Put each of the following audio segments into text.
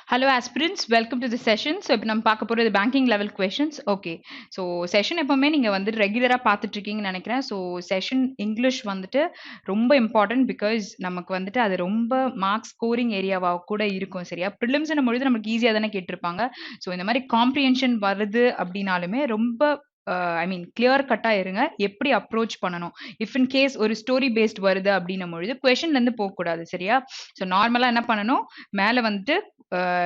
Hello aspirants, welcome to the session. So இப்போ நம்ம பார்க்க போறது banking level questions. Okay. So session எப்பவுமே நீங்க வந்து ரெகுலரா பார்த்துட்டு இருக்கீங்கன்னு நினைக்கிறேன். So session இங்கிலீஷ் வந்துட்டு ரொம்ப இம்பார்ட்டன்ட் பிகாஸ் நமக்கு வந்துட்டு அது ரொம்ப மார்க் ஸ்கோரிங் ஏரியாவா கூட இருக்கும் சரியா. ப்ரிலிம்ஸ் பொழுது நமக்கு ஈஸியா தானே கேட்டிருப்பாங்க. ஸோ இந்த மாதிரி காம்ப்ரிஹென்ஷன் வருது அப்படின்னாலுமே ரொம்ப ஐ மீன் கிளியர் கட்டா இருங்க எப்படி அப்ரோச் பண்ணணும். இஃப் இன் கேஸ் ஒரு ஸ்டோரி பேஸ்ட் வருது அப்படின்னும் பொழுது கொஸ்டின்ல இருந்து போகக்கூடாது சரியா. ஸோ நார்மலா என்ன பண்ணணும், மேல வந்துட்டு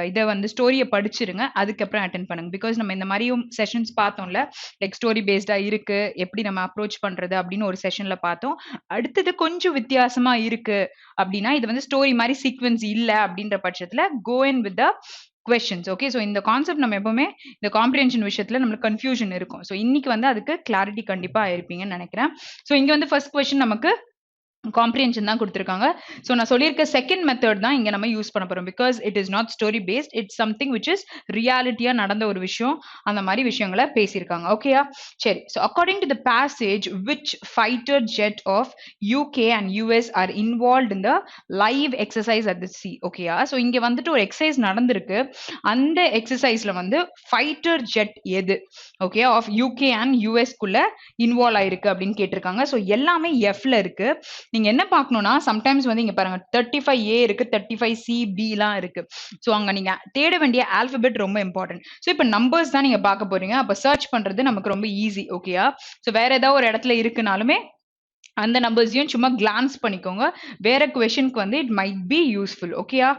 இதை வந்து ஸ்டோரியை படிச்சிருங்க, அதுக்கப்புறம் அட்டென்ட் பண்ணுங்க. பிகாஸ் நம்ம இந்த மாதிரியும் செஷன்ஸ் பார்த்தோம்ல, லைக் ஸ்டோரி பேஸ்டா இருக்கு, எப்படி நம்ம அப்ரோச் பண்றது அப்படின்னு ஒரு செஷன்ல பார்த்தோம். அடுத்தது கொஞ்சம் வித்தியாசமா இருக்கு அப்படின்னா இது வந்து ஸ்டோரி மாதிரி சீக்வன்ஸ் இல்ல அப்படின்ற பட்சத்துல go in with the questions. Okay, so இந்த கான்செப்ட் நம்ம எப்பவுமே இந்த காம்ப்ரிஹென்ஷன் விஷயத்துல நம்மளுக்கு கன்ஃபியூஷன் இருக்கும். ஸோ இன்னைக்கு வந்து அதுக்கு கிளாரிட்டி கண்டிப்பா ஆயிருப்பீங்கன்னு நினைக்கிறேன். ஸோ இங்க வந்து ஃபர்ஸ்ட் கொஸ்டின் நமக்கு காம்ப்ரிஹென்ஷன் தான் கொடுத்துருக்காங்க. ஸோ நான் சொல்லியிருக்க செகண்ட் மெத்தட் தான் இங்க நம்ம யூஸ் பண்ண போறோம். Because it is not story based, it's something which is ரியாலிட்டியா நடந்த ஒரு விஷயம், அந்த மாதிரி விஷயங்களை பேசியிருக்காங்க. ஓகேயா, சரி. So according to the passage which fighter jet of UK and US are involved in the live exercise at the sea. ஓகேயா, ஸோ இங்க வந்துட்டு ஒரு எக்ஸசைஸ் நடந்திருக்கு. அந்த எக்ஸசைஸ்ல வந்து ஃபைட்டர் ஜெட் எது okay of UK and US குள்ள இன்வால்வ் ஆயிருக்கு அப்படின்னு கேட்டிருக்காங்க. ஸோ எல்லாமே எஃப்ல இருக்கு. நீங்க என்ன பார்க்கணும்னா சம்டைம்ஸ் வந்து இங்க பாருங்க 35A இருக்கு, 35CB எல்லாம் இருக்கு. சோ அங்க நீங்க தேட வேண்டிய ஆல்பபெட் ரொம்ப இம்பார்ட்டன்ட். சோ இப்போ நம்பர்ஸ் தான் நீங்க பார்க்க போறீங்க, அப்ப சர்ச் பண்றது நமக்கு ரொம்ப ஈஸி. ஓகேயா, சோ வேற ஏதாவது ஒரு இடத்துல இருக்குனாலுமே அந்த நம்பர்ஸையும் சும்மா கிளான்ஸ் பண்ணிக்கோங்க. வேற கொஸ்டினுக்கு வந்து இட் மைட் பி யூஸ்ஃபுல். ஓகேயா,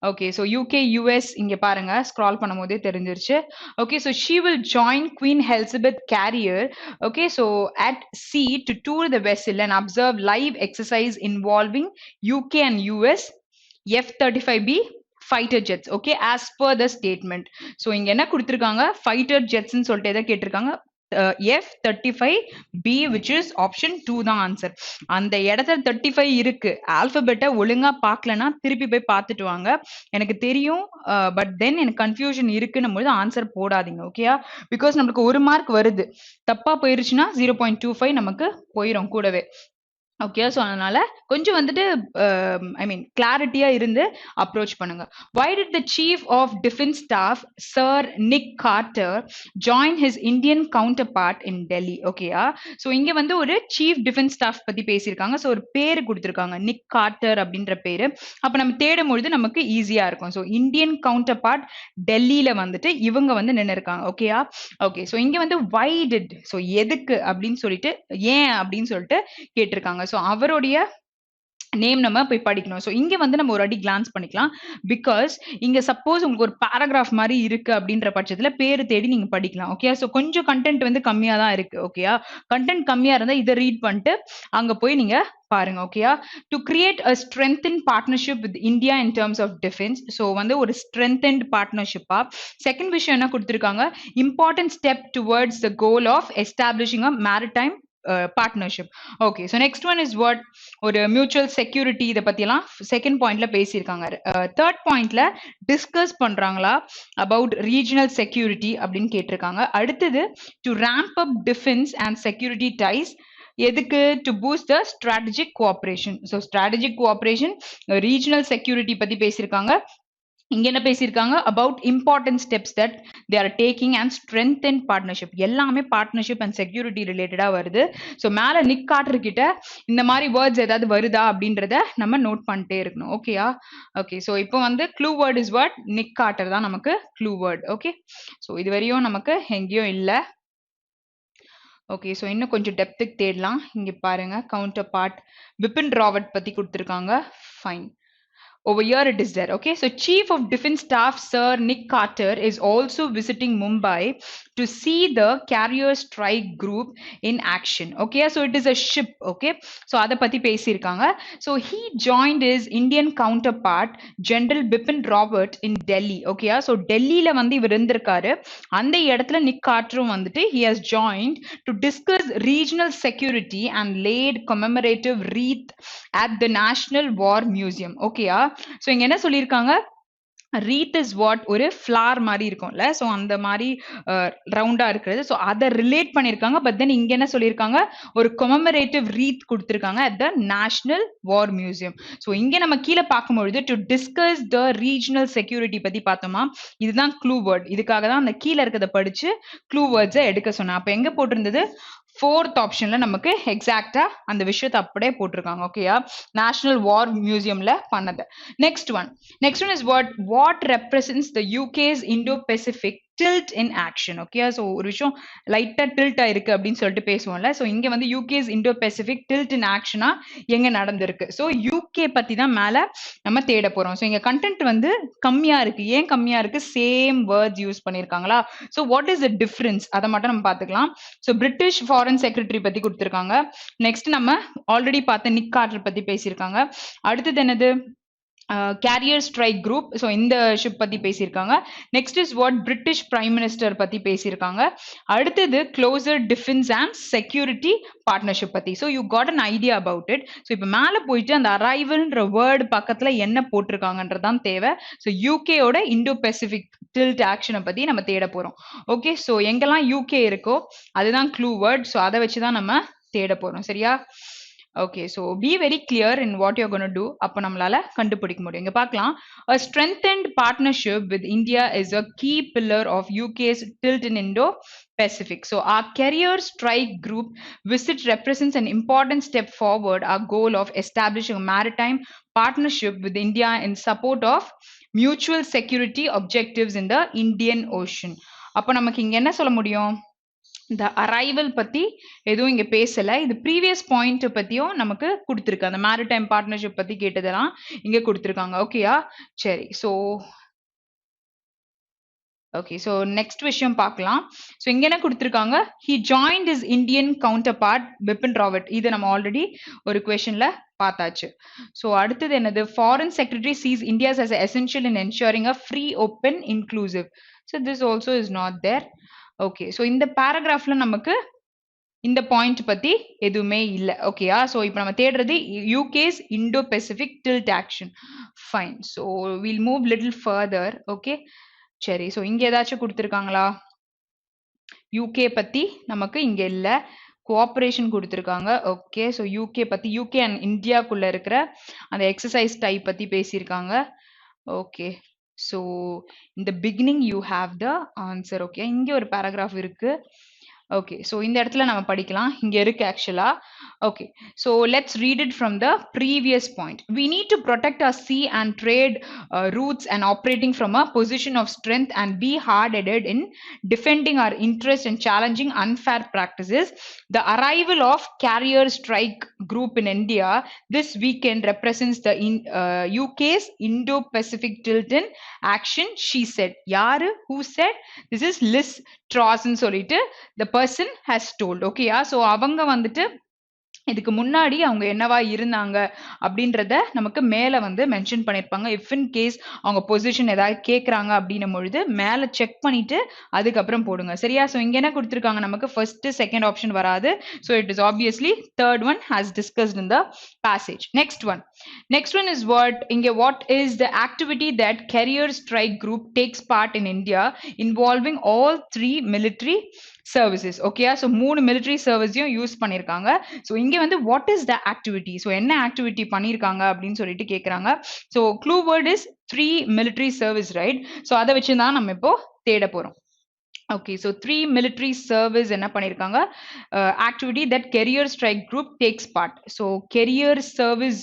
ஓகே. ஸோ யூகே யூஎஸ் இங்க பாருங்க, ஸ்க்ரால் பண்ணும் போதே தெரிஞ்சிருச்சு. Okay, so she will join Queen Elizabeth carrier okay so at sea to tour the vessel and observe live exercise involving UK and US F-35B fighter jets. Okay, as per the statement. So இங்க என்ன கொடுத்துருக்காங்க, fighter ஜெட்ஸ்ன்னு சொல்லிட்டு எதை கேட்டிருக்காங்க, F-35B which is option 2 தான் answer. அந்த இடத்துல 35 இருக்கு. ஆல்பபெட்டை ஒழுங்கா பார்க்கலனா திருப்பி போய் பார்த்துட்டு வாங்க. எனக்கு தெரியும், பட் தென் எனக்கு கன்ஃபியூஷன் இருக்குன்னும் போது ஆன்சர் போடாதீங்க. ஓகேயா, பிகாஸ் நம்மளுக்கு ஒரு மார்க் வருது, தப்பா போயிருச்சுன்னா 0.25 நமக்கு போயிடும் கூடவே. ஓகே, ஸோ அதனால கொஞ்சம் வந்துட்டு ஐ மீன் கிளாரிட்டியா இருந்து அப்ரோச் பண்ணுங்க. Why did the chief of defense staff Sir Nick Carter join his Indian counterpart in Delhi? ஓகேயா, ஸோ இங்க வந்து ஒரு சீஃப் டிஃபென்ஸ் ஸ்டாஃப் பத்தி பேசியிருக்காங்க. ஸோ ஒரு பேரு கொடுத்துருக்காங்க, நிக் கார்ட்டர் அப்படின்ற பேரு. அப்ப நம்ம தேடும் பொழுது நமக்கு ஈஸியா இருக்கும். ஸோ இந்தியன் கவுண்டர் பார்ட் டெல்லியில வந்துட்டு இவங்க வந்து நின்று இருக்காங்க. ஓகேயா, ஓகே. ஸோ இங்க வந்து why did, ஸோ எதுக்கு அப்படின்னு சொல்லிட்டு, ஏன் அப்படின்னு சொல்லிட்டு கேட்டிருக்காங்க. ஸோ அவருடைய நேம் நம்ம போய் படிக்கணும். ஸோ இங்க வந்து நம்ம ஒரு அடி கிளான்ஸ் பண்ணிக்கலாம். பிகாஸ் இங்க சப்போஸ் உங்களுக்கு ஒரு பேராகிராஃப் மாதிரி இருக்கு அப்படின்ற பட்சத்துல பேரு தேடி நீங்க படிக்கலாம். ஓகே, ஸோ கொஞ்சம் கண்டென்ட் வந்து கம்மியா தான் இருக்கு. ஓகேயா, கண்டென்ட் கம்மியா இருந்தா இதை ரீட் பண்ணிட்டு அங்க போய் நீங்க பாருங்க. ஓகேயா, to create a strengthen partnership with India in terms of defence. So வந்து ஒரு ஸ்ட்ரென்தன்ட் பார்ட்னர்ஷிப்பா. செகண்ட் விஷயம் என்ன கொடுத்துருக்காங்க, important step towards the goal of establishing a maritime partnership. Okay, so next one is what, ஒரு மியூச்சுவல் செக்யூரிட்டி, இதை பத்தியெல்லாம் second பாயிண்ட்ல பேசியிருக்காங்க. தேர்ட் பாயிண்ட்ல டிஸ்கஸ் பண்றாங்களா அபவுட் ரீஜனல் செக்யூரிட்டி அப்படின்னு கேட்டிருக்காங்க. அடுத்தது to ramp up defence and security ties, எதுக்கு, to boost the strategic cooperation. So strategic cooperation, regional security பத்தி பேசியிருக்காங்க. இங்க என்ன பேசியிருக்காங்க, about important steps that they are taking and strengthen partnership. எல்லாமே பார்ட்னர்ஷிப் அண்ட் செக்யூரிட்டி ரிலேட்டடா வருது. ஸோ மேல நிக் கார்ட்டர் கிட்ட இந்த மாதிரி வேர்ட்ஸ் ஏதாவது வருதா அப்படின்றத நம்ம நோட் பண்ணிட்டே இருக்கணும். ஓகேயா, ஓகே. ஸோ இப்போ வந்து clue word is what, Nick Carter தான் நமக்கு க்ளூ வேர்ட். ஓகே, ஸோ இது வரையும் நமக்கு எங்கேயும் இல்லை. ஓகே, ஸோ இன்னும் கொஞ்சம் டெப்த்துக்கு தேடலாம். இங்க பாருங்க, கவுண்டர் பார்ட் பிபின் ராவத் பத்தி கொடுத்துருக்காங்க. Fine, over here it is there. Okay, so Chief of Defense Staff Sir Nick Carter is also visiting Mumbai to see the carrier strike group in action. Okay, so it is a ship. Okay, so adha patti pesirukanga. So he joined his Indian counterpart General Bipin Rawat in Delhi. Okay, so Delhi la vandu ivar irundirkaru. அந்த இடத்துல நிக் கார்ட்டரும் வந்துட்டு he has joined to discuss regional security and laid commemorative wreath at the National War Museum. Okay, so இங்க என்ன சொல்லியிருக்காங்க, wreath is what ஒரு flower மாதிரி இருக்கும்ல so அந்த மாதிரி ரவுண்டா இருக்கிறது ஸோ அதை ரிலேட் பண்ணியிருக்காங்க பட் தென் இங்க என்ன சொல்லியிருக்காங்க ஒரு கொமமரேட்டிவ் wreath கொடுத்திருக்காங்க at the national war museum so இங்க நம்ம கீழே பார்க்கும்பொழுது to discuss the regional security பத்தி பார்த்தோமா இதுதான் க்ளூ வேர்ட் இதுக்காக தான் அந்த கீழே இருக்கிறத படிச்சு க்ளூ வேர்ட்ஸை எடுக்க சொன்னேன் அப்ப எங்க போட்டிருந்தது ஃபோர்த் ஆப்ஷன்ல நமக்கு எக்ஸாக்டா அந்த விஷயத்தை அப்படியே போட்டிருக்காங்க ஓகேயா நேஷனல் வார் மியூசியம்ல பண்ணது next one is what represents the UK's Indo Pacific tilt in action okay so ஒரு விஷயம் லைட்டா tilt ஆயிருக்கு அப்படின்னு சொல்லிட்டு பேசுவோம்ல so இங்க வந்து UK's Indo Pacific tilt in action எங்க நடந்திருக்கு so யூகே பத்தி தான் மேல நம்ம தேட போறோம் so இங்க கண்டென்ட் வந்து கம்மியா இருக்கு ஏன் கம்மியா இருக்கு சேம் வேர்ட்ஸ் யூஸ் பண்ணிருக்காங்களா so what is the difference அதை மட்டும் நம்ம பாத்துக்கலாம் so பிரிட்டிஷ் ஃபாரின் செக்ரட்டரி பத்தி கொடுத்திருக்காங்க நெக்ஸ்ட் நம்ம ஆல்ரெடி பார்த்த நிக் கார்ட்டர் பத்தி பேசியிருக்காங்க அடுத்தது என்னது கேரியர் ஸ்ட்ரைக் குரூப் ஸோ இந்த ஷிப் பத்தி பேசியிருக்காங்க next is what British prime minister பத்தி பேசியிருக்காங்க அடுத்தது closer defence and security partnership பத்தி so you got an idea about it so இப்போ மேலே போயிட்டு அந்த அரைவல்ன்ற வேர்டு பக்கத்துல என்ன போட்டிருக்காங்கன்றதான் தேவை ஸோ யூகேயோட இண்டோ பெசிபிக் டில்ட் ஆக்ஷனை பத்தி நம்ம தேட போறோம் ஓகே ஸோ எங்கெல்லாம் யூகே இருக்கோ அதுதான் க்ளூ வேர்ட் ஸோ அதை வச்சுதான் நம்ம தேட போறோம் சரியா okay so be very clear in what you're going to do அப்ப நம்மளால கண்டுபிடிக்க முடியும் இங்க பார்க்கலாம் a strengthened partnership with India is a key pillar of UK's tilt in Indo-Pacific so our career strike group visit represents an important step forward our goal of establishing a maritime partnership with India in support of mutual security objectives in the Indian Ocean அப்ப நமக்கு இங்க என்ன சொல்ல முடியும் இந்த arrival பத்தி எதுவும் இங்க பேசல இது ப்ரீவியஸ் பாயிண்ட் பத்தியும் நமக்கு கொடுத்துருக்கு அந்த மேரிடைம் பார்ட்னர்ஷிப் பத்தி கேட்டதெல்லாம் இங்க கொடுத்துருக்காங்க ஓகேயா சரி ஸோ நெக்ஸ்ட் விஷயம் பார்க்கலாம் ஸோ இங்க என்ன கொடுத்துருக்காங்க he joint is Indian counterpart Bipin Rawat இது நம்ம ஆல்ரெடி ஒரு கொஸ்டின்ல பார்த்தாச்சு ஸோ அடுத்தது என்னது foreign secretary sees India's as essential in ensuring a free open inclusive so this also is not there okay so இந்த பேராகிராஃப்ல நமக்கு இந்த பாயிண்ட் பத்தி எதுவுமே இல்லை ஓகேயா ஸோ இப்போ நம்ம தேடுறது UK's Indo Pacific tilt action fine so will move little further okay சரி ஸோ இங்க ஏதாச்சும் கொடுத்துருக்காங்களா யூகே பத்தி நமக்கு இங்க இல்லை கோஆபரேஷன் கொடுத்துருக்காங்க ஓகே ஸோ யூகே பத்தி யூகே அண்ட் இந்தியாக்குள்ள இருக்கிற அந்த எக்ஸசைஸ் டைப் பத்தி பேசியிருக்காங்க okay so in the beginning you have the answer okay இங்க ஒரு paragraph இருக்கு okay so இந்த இடத்துல நம்ம படிக்கலாம் இங்க இருக்கு actually okay so let's read it from the previous point we need to protect our sea and trade routes and operating from a position of strength and be hard-headed in defending our interests and challenging unfair practices the arrival of carrier strike group in India this weekend represents the UK's Indo-Pacific tilt in action she said yaru who said this is Liz Truss ன்னு சொல்லிட்டு the person has told ஓகேயா so அவங்க வந்துட்டு இதுக்கு முன்னாடி அவங்க என்னவா இருந்தாங்க அப்படின்றத நமக்கு மேல வந்து மென்ஷன் பண்ணிருப்பாங்க இஃப் இன் கேஸ் அவங்க பொசிஷன் ஏதாவது கேட்கறாங்க அப்படின்னும் பொழுது மேல செக் பண்ணிட்டு அதுக்கப்புறம் போடுங்க சரியா ஸோ இங்க என்ன கொடுத்துருக்காங்க நமக்கு ஃபர்ஸ்ட் செகண்ட் ஆப்ஷன் வராது so it is obviously third one has discussed in the passage next one is what is the activity that career strike group takes part in India involving all three military services ஓகேயா so 3 military serviceயும் use பண்ணிருக்காங்க so இங்க வந்து what is the activity so என்ன activity பண்ணிருக்காங்க அப்படின்னு சொல்லிட்டு கேட்கறாங்க so clue word is 3 military service right so அதை வச்சு தான் நம்ம இப்போ தேட போறோம் okay so 3 military service என்ன பண்ணிருக்காங்க activity that career strike group takes part so career service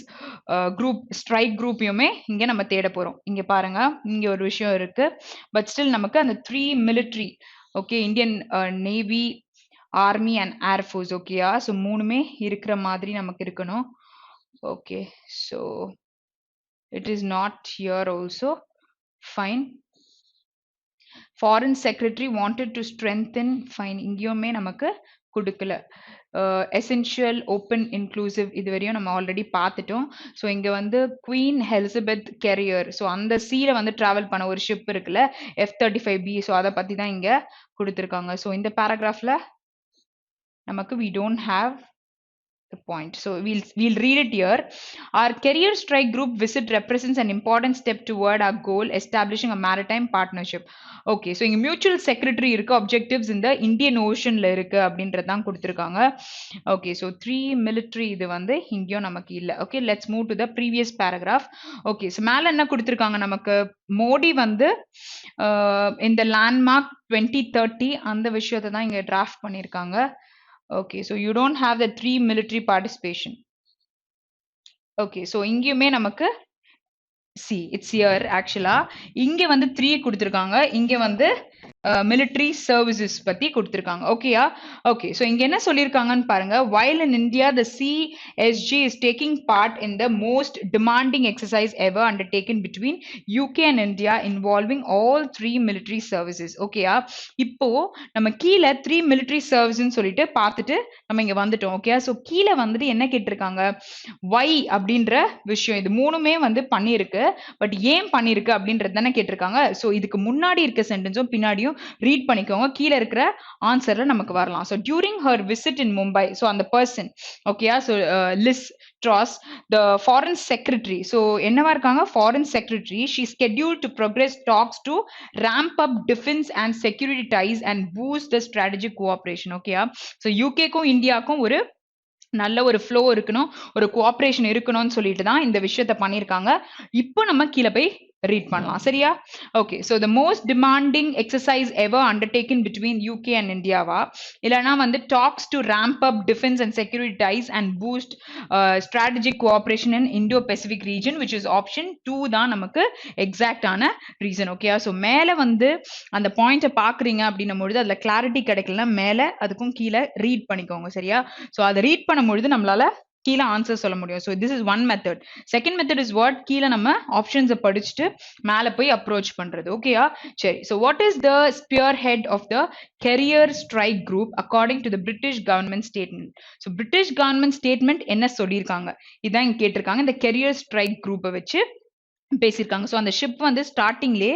group strike group யுமே இங்க நம்ம தேட போறோம் இங்க பாருங்க இங்க ஒரு விஷயம் இருக்கு பட் ஸ்டில் நமக்கு அந்த 3 military okay Indian Navy Army and Air Force ஓகேயா ஸோ மூணுமே இருக்கிற மாதிரி நமக்கு இருக்கணும் okay so it is not here also fine foreign secretary wanted to strengthen fine இங்கேயுமே நமக்கு கொடுக்கல எசென்ஷியல் ஓப்பன் இன்க்ளூசிவ் இது வரையும் நம்ம ஆல்ரெடி பார்த்துட்டோம் ஸோ இங்கே வந்து குவீன் எலிசபெத் கெரியர் ஸோ அந்த சீல வந்து டிராவல் பண்ண ஒரு ஷிப் இருக்குல்ல F-35B ஸோ அதை பற்றி தான் இங்கே கொடுத்துருக்காங்க ஸோ இந்த பேராகிராஃபில் நமக்கு we don't have the point. So we'll read it here. Our career strike group visit represents an important step toward our goal, establishing a maritime partnership. Okay, so இங்க mutual secretary இருக்கு, objectives இந்த Indian Oceanல இருக்கு அப்படின்றதான் கொடுத்திருக்காங்க. Okay, so 3 military இது வந்து இங்கேயும் நமக்கு இல்ல. Okay, let's move to the previous paragraph. Okay, so மேல என்ன கொடுத்திருக்காங்க நமக்கு, மோடி வந்து இந்த landmark 2030 அந்த விஷயத்தை தான் இங்க டிராஃப்ட் பண்ணியிருக்காங்க. Okay, so you don't have the 3 military participation. Okay, so இங்கேயுமே நமக்கு see it's here actually இங்க வந்து 3 கொடுத்திருக்காங்க, இங்க வந்து military services பத்தி கொடுத்திருக்காங்க. ஓகேயா? ஓகே, so இங்க என்ன சொல்லியிருக்காங்கன்னு பாருங்க. While in India the CSG is taking part in the most demanding exercise ever undertaken between UK and India involving all 3 military services. ஓகேயா? இப்போ நம்ம கீழ 3 military services சொல்லிட்டு பார்த்துட்டு நம்ம இங்க வந்துட்டோம். ஓகேயா? so கீழ வந்துட்டு என்ன கேட்டிருக்காங்க, why அப்படின்ற விஷயம், இது மூணுமே வந்து பண்ணிருக்கு, பட் ஏன் பண்ணிருக்கு அப்படின்றது தானே கேட்டிருக்காங்க. so இதுக்கு முன்னாடி இருக்க சென்டென்ஸும் பின்னாடியும் read பண்ணிக்கோங்க, கீழ இருக்கிற ஆன்சர்ல நமக்கு வரலாம். so during her visit in Mumbai, so அந்த person, okay, so Liz Truss, the foreign secretary, so என்னவா இருக்காங்க, foreign secretary, she scheduled to progress talks to ramp up defense and security ties and boost the strategic cooperation. okay, so UK க்கும் இந்தியாக்கும் ஒரு நல்ல ஒரு flow இருக்கணும், ஒரு cooperation இருக்கணும்னு சொல்லிட்டு தான் இந்த விஷயத்தை பண்ணியிருக்காங்க. இப்போ நம்ம கீழே போய் read பண்ணலாம். சரியா? Okay, so the most demanding exercise ever undertaken between UK and India வா, இல்லனா வந்து talks to ramp up defense and security ties and boost strategic cooperation in Indo-Pacific region, which is option 2 தான் நமக்கு exact ஆன reason. okay, so மேல வந்து அந்த பாயிண்ட பாக்குறீங்க அப்படின்னும் பொழுது அதுல clarity கிடைக்கலனா மேல அதுக்கும் கீழே read பண்ணிக்கோங்க. சரியா? so அதை read பண்ணும் பொழுது நம்மளால கீழே ஆன்சர் சொல்ல முடியும். so this is one method. second method is what, கீழே நம்ம ஆப்ஷன்ஸ் படிச்சுட்டு மேல போய் அப்ரோச் பண்றது. ஓகேயா? சரி, so what is the spearhead of the career strike group according to the British government statement? so British government statement என்ன சொல்லியிருக்காங்க, இதான் இங்க கேட்டிருக்காங்க. இந்த career strike group வச்சு பேசியிருக்காங்க. ஸோ அந்த ஷிப் வந்து ஸ்டார்டிங்லேயே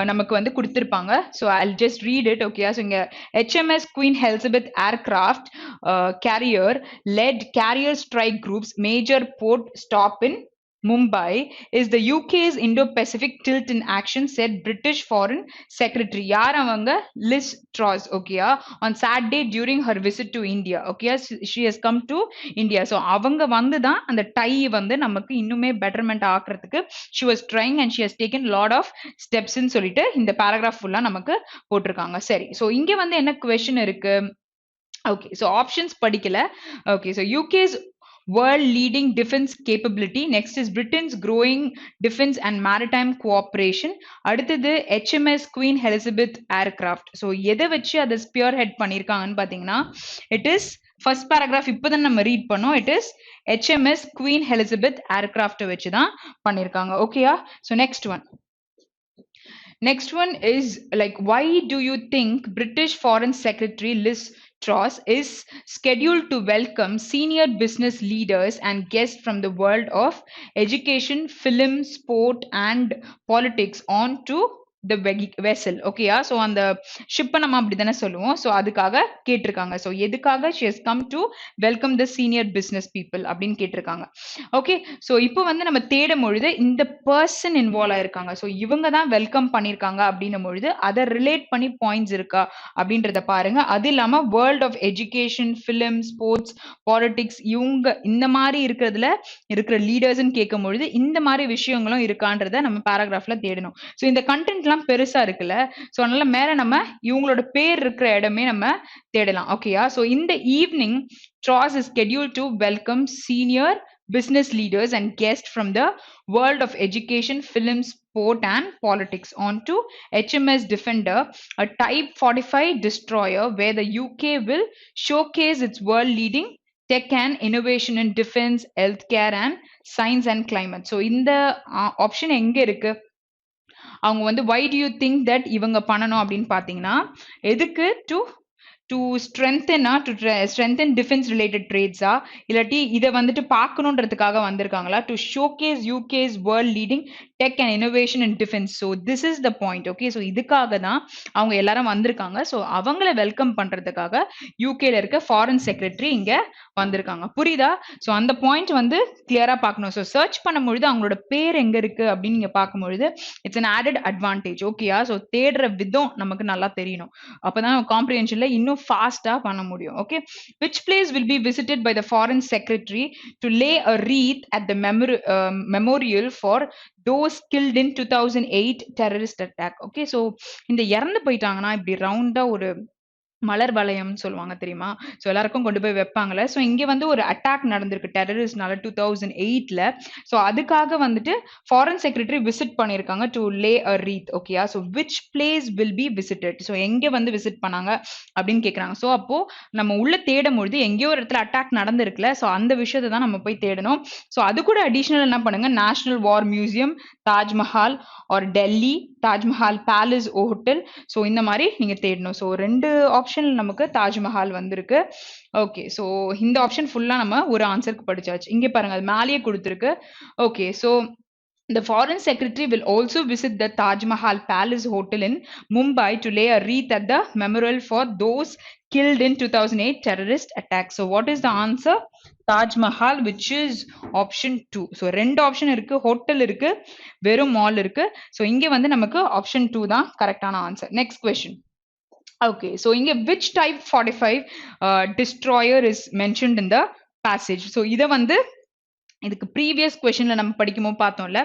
நமக்கு வந்து கொடுத்துருப்பாங்க. So I just read it. Okay, so இங்கே HMS Queen Elizabeth aircraft carrier led carrier strike groups major port stop in Mumbai is the UK's Indo-Pacific tilt in action, said British Foreign Secretary. யார் அவங்க? Liz Truss. okay, on Saturday during her visit to India. okay, she has come to India. so அவங்க வந்து தான் அந்த tie வந்து நமக்கு இன்னுமே betterment ஆக்குறதுக்கு she was trying and she has taken lot of steps ன்னு சொல்லிட்டு இந்த paragraph ஃபுல்லா நமக்கு போட்டிருக்காங்க. சரி, so இங்க வந்து என்ன question இருக்கு? okay, so options படிக்கல. okay, so UK's world leading defense capability, next is Britain's growing defense and maritime cooperation, அடுத்தது HMS Queen Elizabeth aircraft. so எதை வச்சு அதை spearhead பண்ணிருக்காங்கன்னு பாத்தீங்கன்னா it is first paragraph இப்போதான் நம்ம read பண்ணோம். it is HMS Queen Elizabeth aircraft வச்சு தான் பண்ணிருக்காங்க. ஓகேயா? so next one is like, why do you think British Foreign Secretary Liz Truss is scheduled to welcome senior business leaders and guests from the world of education, film, sport and politics on to the vessel? okay, so அந்த ship நம்ம அப்படி தானே சொல்லுவோம். so அதுக்காக கேட்டிருக்காங்க. so எதுக்காக she has come to welcome the senior business people அப்படின்னு கேட்டிருக்காங்க. okay, so இப்போ வந்து நம்ம தேடும் பொழுது இந்த person involve ஆயிருக்காங்க. so இவங்க தான் வெல்கம் பண்ணிருக்காங்க அப்படின்னும் பொழுது அதை ரிலேட் பண்ணி பாயிண்ட்ஸ் இருக்கா அப்படின்றத பாருங்க. அது இல்லாம world of education, film, sports, politics இவங்க இந்த மாதிரி இருக்கிறதுல இருக்கிற லீடர்ஸ்ன்னு கேட்கும் பொழுது இந்த மாதிரி விஷயங்களும் இருக்கான்றத நம்ம பேராகிராஃப்ல தேடணும். ஸோ இந்த கண்டென்ட் எல்லாம் பெருசா இருக்குல்ல, ஸோ அதனால மேல நம்ம இவங்களோட பேர் இருக்கிற இடமே நம்ம தேடலாம். ஓகேயா? ஸோ இந்த evening Truss is scheduled to welcome senior business leaders and guests from the world of education, film, sport and politics onto HMS Defender, a Type 45 destroyer where the UK will showcase its world leading tech and innovation in defense, healthcare and science and climate. so இந்த option எங்க இருக்கு? அவங்க வந்து why do you think that இவங்க பண்ணணும் அப்படின்னு பாத்தீங்கன்னா எதுக்கு? to strengthen defense related trades இல்லாட்டி இதை வந்துட்டு பார்க்கணுன்றதுக்காக வந்திருக்காங்களா? to showcase UK's world leading tech and innovation and defence. So this is the point. Okay, so இதுக்காக தான் அவங்க எல்லாரும் வந்திருக்காங்க. ஸோ அவங்கள வெல்கம் பண்றதுக்காக யூகேல இருக்க ஃபாரின் செக்ரட்டரி இங்க வந்திருக்காங்க. புரியுதா? ஸோ அந்த பாயிண்ட் வந்து கிளியரா பார்க்கணும். ஸோ சர்ச் பண்ணும்பொழுது அவங்களோட பேர் எங்க இருக்கு அப்படின்னு நீங்க பார்க்கும்பொழுது இட்ஸ் an added advantage. ஓகேயா? ஸோ தேடுற விதம் நமக்கு நல்லா தெரியணும். அப்பதான் காம்ப்ரிஹென்ஷன்ல இன்னும் ஃபாஸ்டா பண்ண முடியும். Okay, which place will be visited by the foreign secretary to lay a wreath at the memorial for those killed in 2008 terrorist attack. Okay, so இந்த இறந்து போயிட்டாங்கன்னா இப்படி ரவுண்டா ஒரு மலர் வளையம் சொல்லுவாங்க தெரியுமா? ஸோ எல்லாருக்கும் கொண்டு போய் வைப்பாங்கல்ல. ஸோ இங்க வந்து ஒரு அட்டாக் நடந்திருக்கு டெரரிஸ்ட்னால 2008ல. ஸோ அதுக்காக வந்துட்டு ஃபாரின் செக்ரட்டரி விசிட் பண்ணியிருக்காங்க டு லே அ ரீத். ஓகேயா? So which place will be visited. So எங்க வந்து விசிட் பண்ணாங்க அப்படின்னு கேட்குறாங்க. ஸோ அப்போ நம்ம உள்ள தேடும் பொழுது எங்கேயோ ஒரு இடத்துல அட்டாக் நடந்திருக்குல்ல. ஸோ அந்த விஷயத்தை தான் நம்ம போய் தேடணும். ஸோ அது கூட அடிஷ்னல் என்ன பண்ணுங்க, national war museum, Taj Mahal or Delhi Taj Mahal palace hotel. So இந்த மாதிரி நீங்க தேடணும். ஸோ ரெண்டு ஆப்ஷன் நமக்கு தாஜ்மஹால் வந்திருக்கு. ஓகே, ஸோ இந்த ஆப்ஷன் ஃபுல்லா நம்ம ஒரு ஆன்சருக்கு படிச்சாச்சு. இங்க பாருங்க, அது மேலேயே கொடுத்துருக்கு. Okay, so the foreign secretary will also visit the Taj Mahal Palace Hotel in Mumbai to lay a wreath at the memorial for those killed in 2008 terrorist attack. So what is the answer? Taj Mahal, which is option 2. So ரெண்டு option இருக்கு, hotel இருக்கு, வெறும் mall இருக்கு. So இங்க வந்து நமக்கு option 2 தான் கரெக்டான answer. Next question. Okay, so இங்க which type 45 destroyer is mentioned in the passage. So இத வந்து இதுக்கு ப்ரீவியஸ் கொஸ்டின்ல நம்ம படிக்கும்போது பார்த்தோம்ல,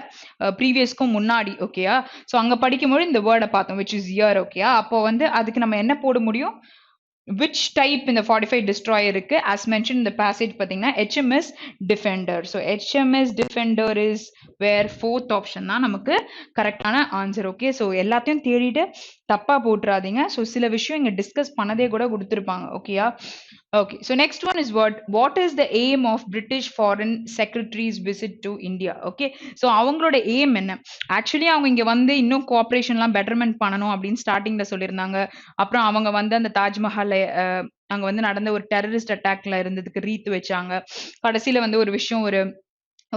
ப்ரீவியஸ்க்கும் முன்னாடி. ஓகேயா? ஸோ அங்க படிக்கும்போது இந்த வேர்டை பார்த்தோம், which is year. ஓகேயா? அப்போ வந்து அதுக்கு நம்ம என்ன போட முடியும்? which type இந்த 45 destroyer இருக்கு as mentioned in the passage பார்த்தீங்கன்னா HMS Defender. So HMS Defender is where fourth option தான் நமக்கு கரெக்டான ஆன்சர். ஓகே, ஸோ எல்லாத்தையும் தேடிட்டு தப்பா போட்டுறாதீங்க. ஸோ சில விஷயம் இங்க டிஸ்கஸ் பண்ணதே கூட கொடுத்துருப்பாங்க. ஓகேயா? Okay, so next one is what is the aim of British foreign secretary's visit to India. Okay, so அவங்களோட எய்ம் என்ன? ஆக்சுவலி அவங்க இங்க வந்து இன்னும் கோஆப்ரேஷன்லாம் பெட்டர்மெண்ட் பண்ணணும் அப்படின்னு ஸ்டார்டிங்ல சொல்லியிருந்தாங்க. அப்புறம் அவங்க வந்து அந்த தாஜ்மஹால் அங்க வந்து நடந்த ஒரு டெரரிஸ்ட் அட்டாக்ல இருந்ததுக்கு ரீத் வச்சாங்க. கடைசியில வந்து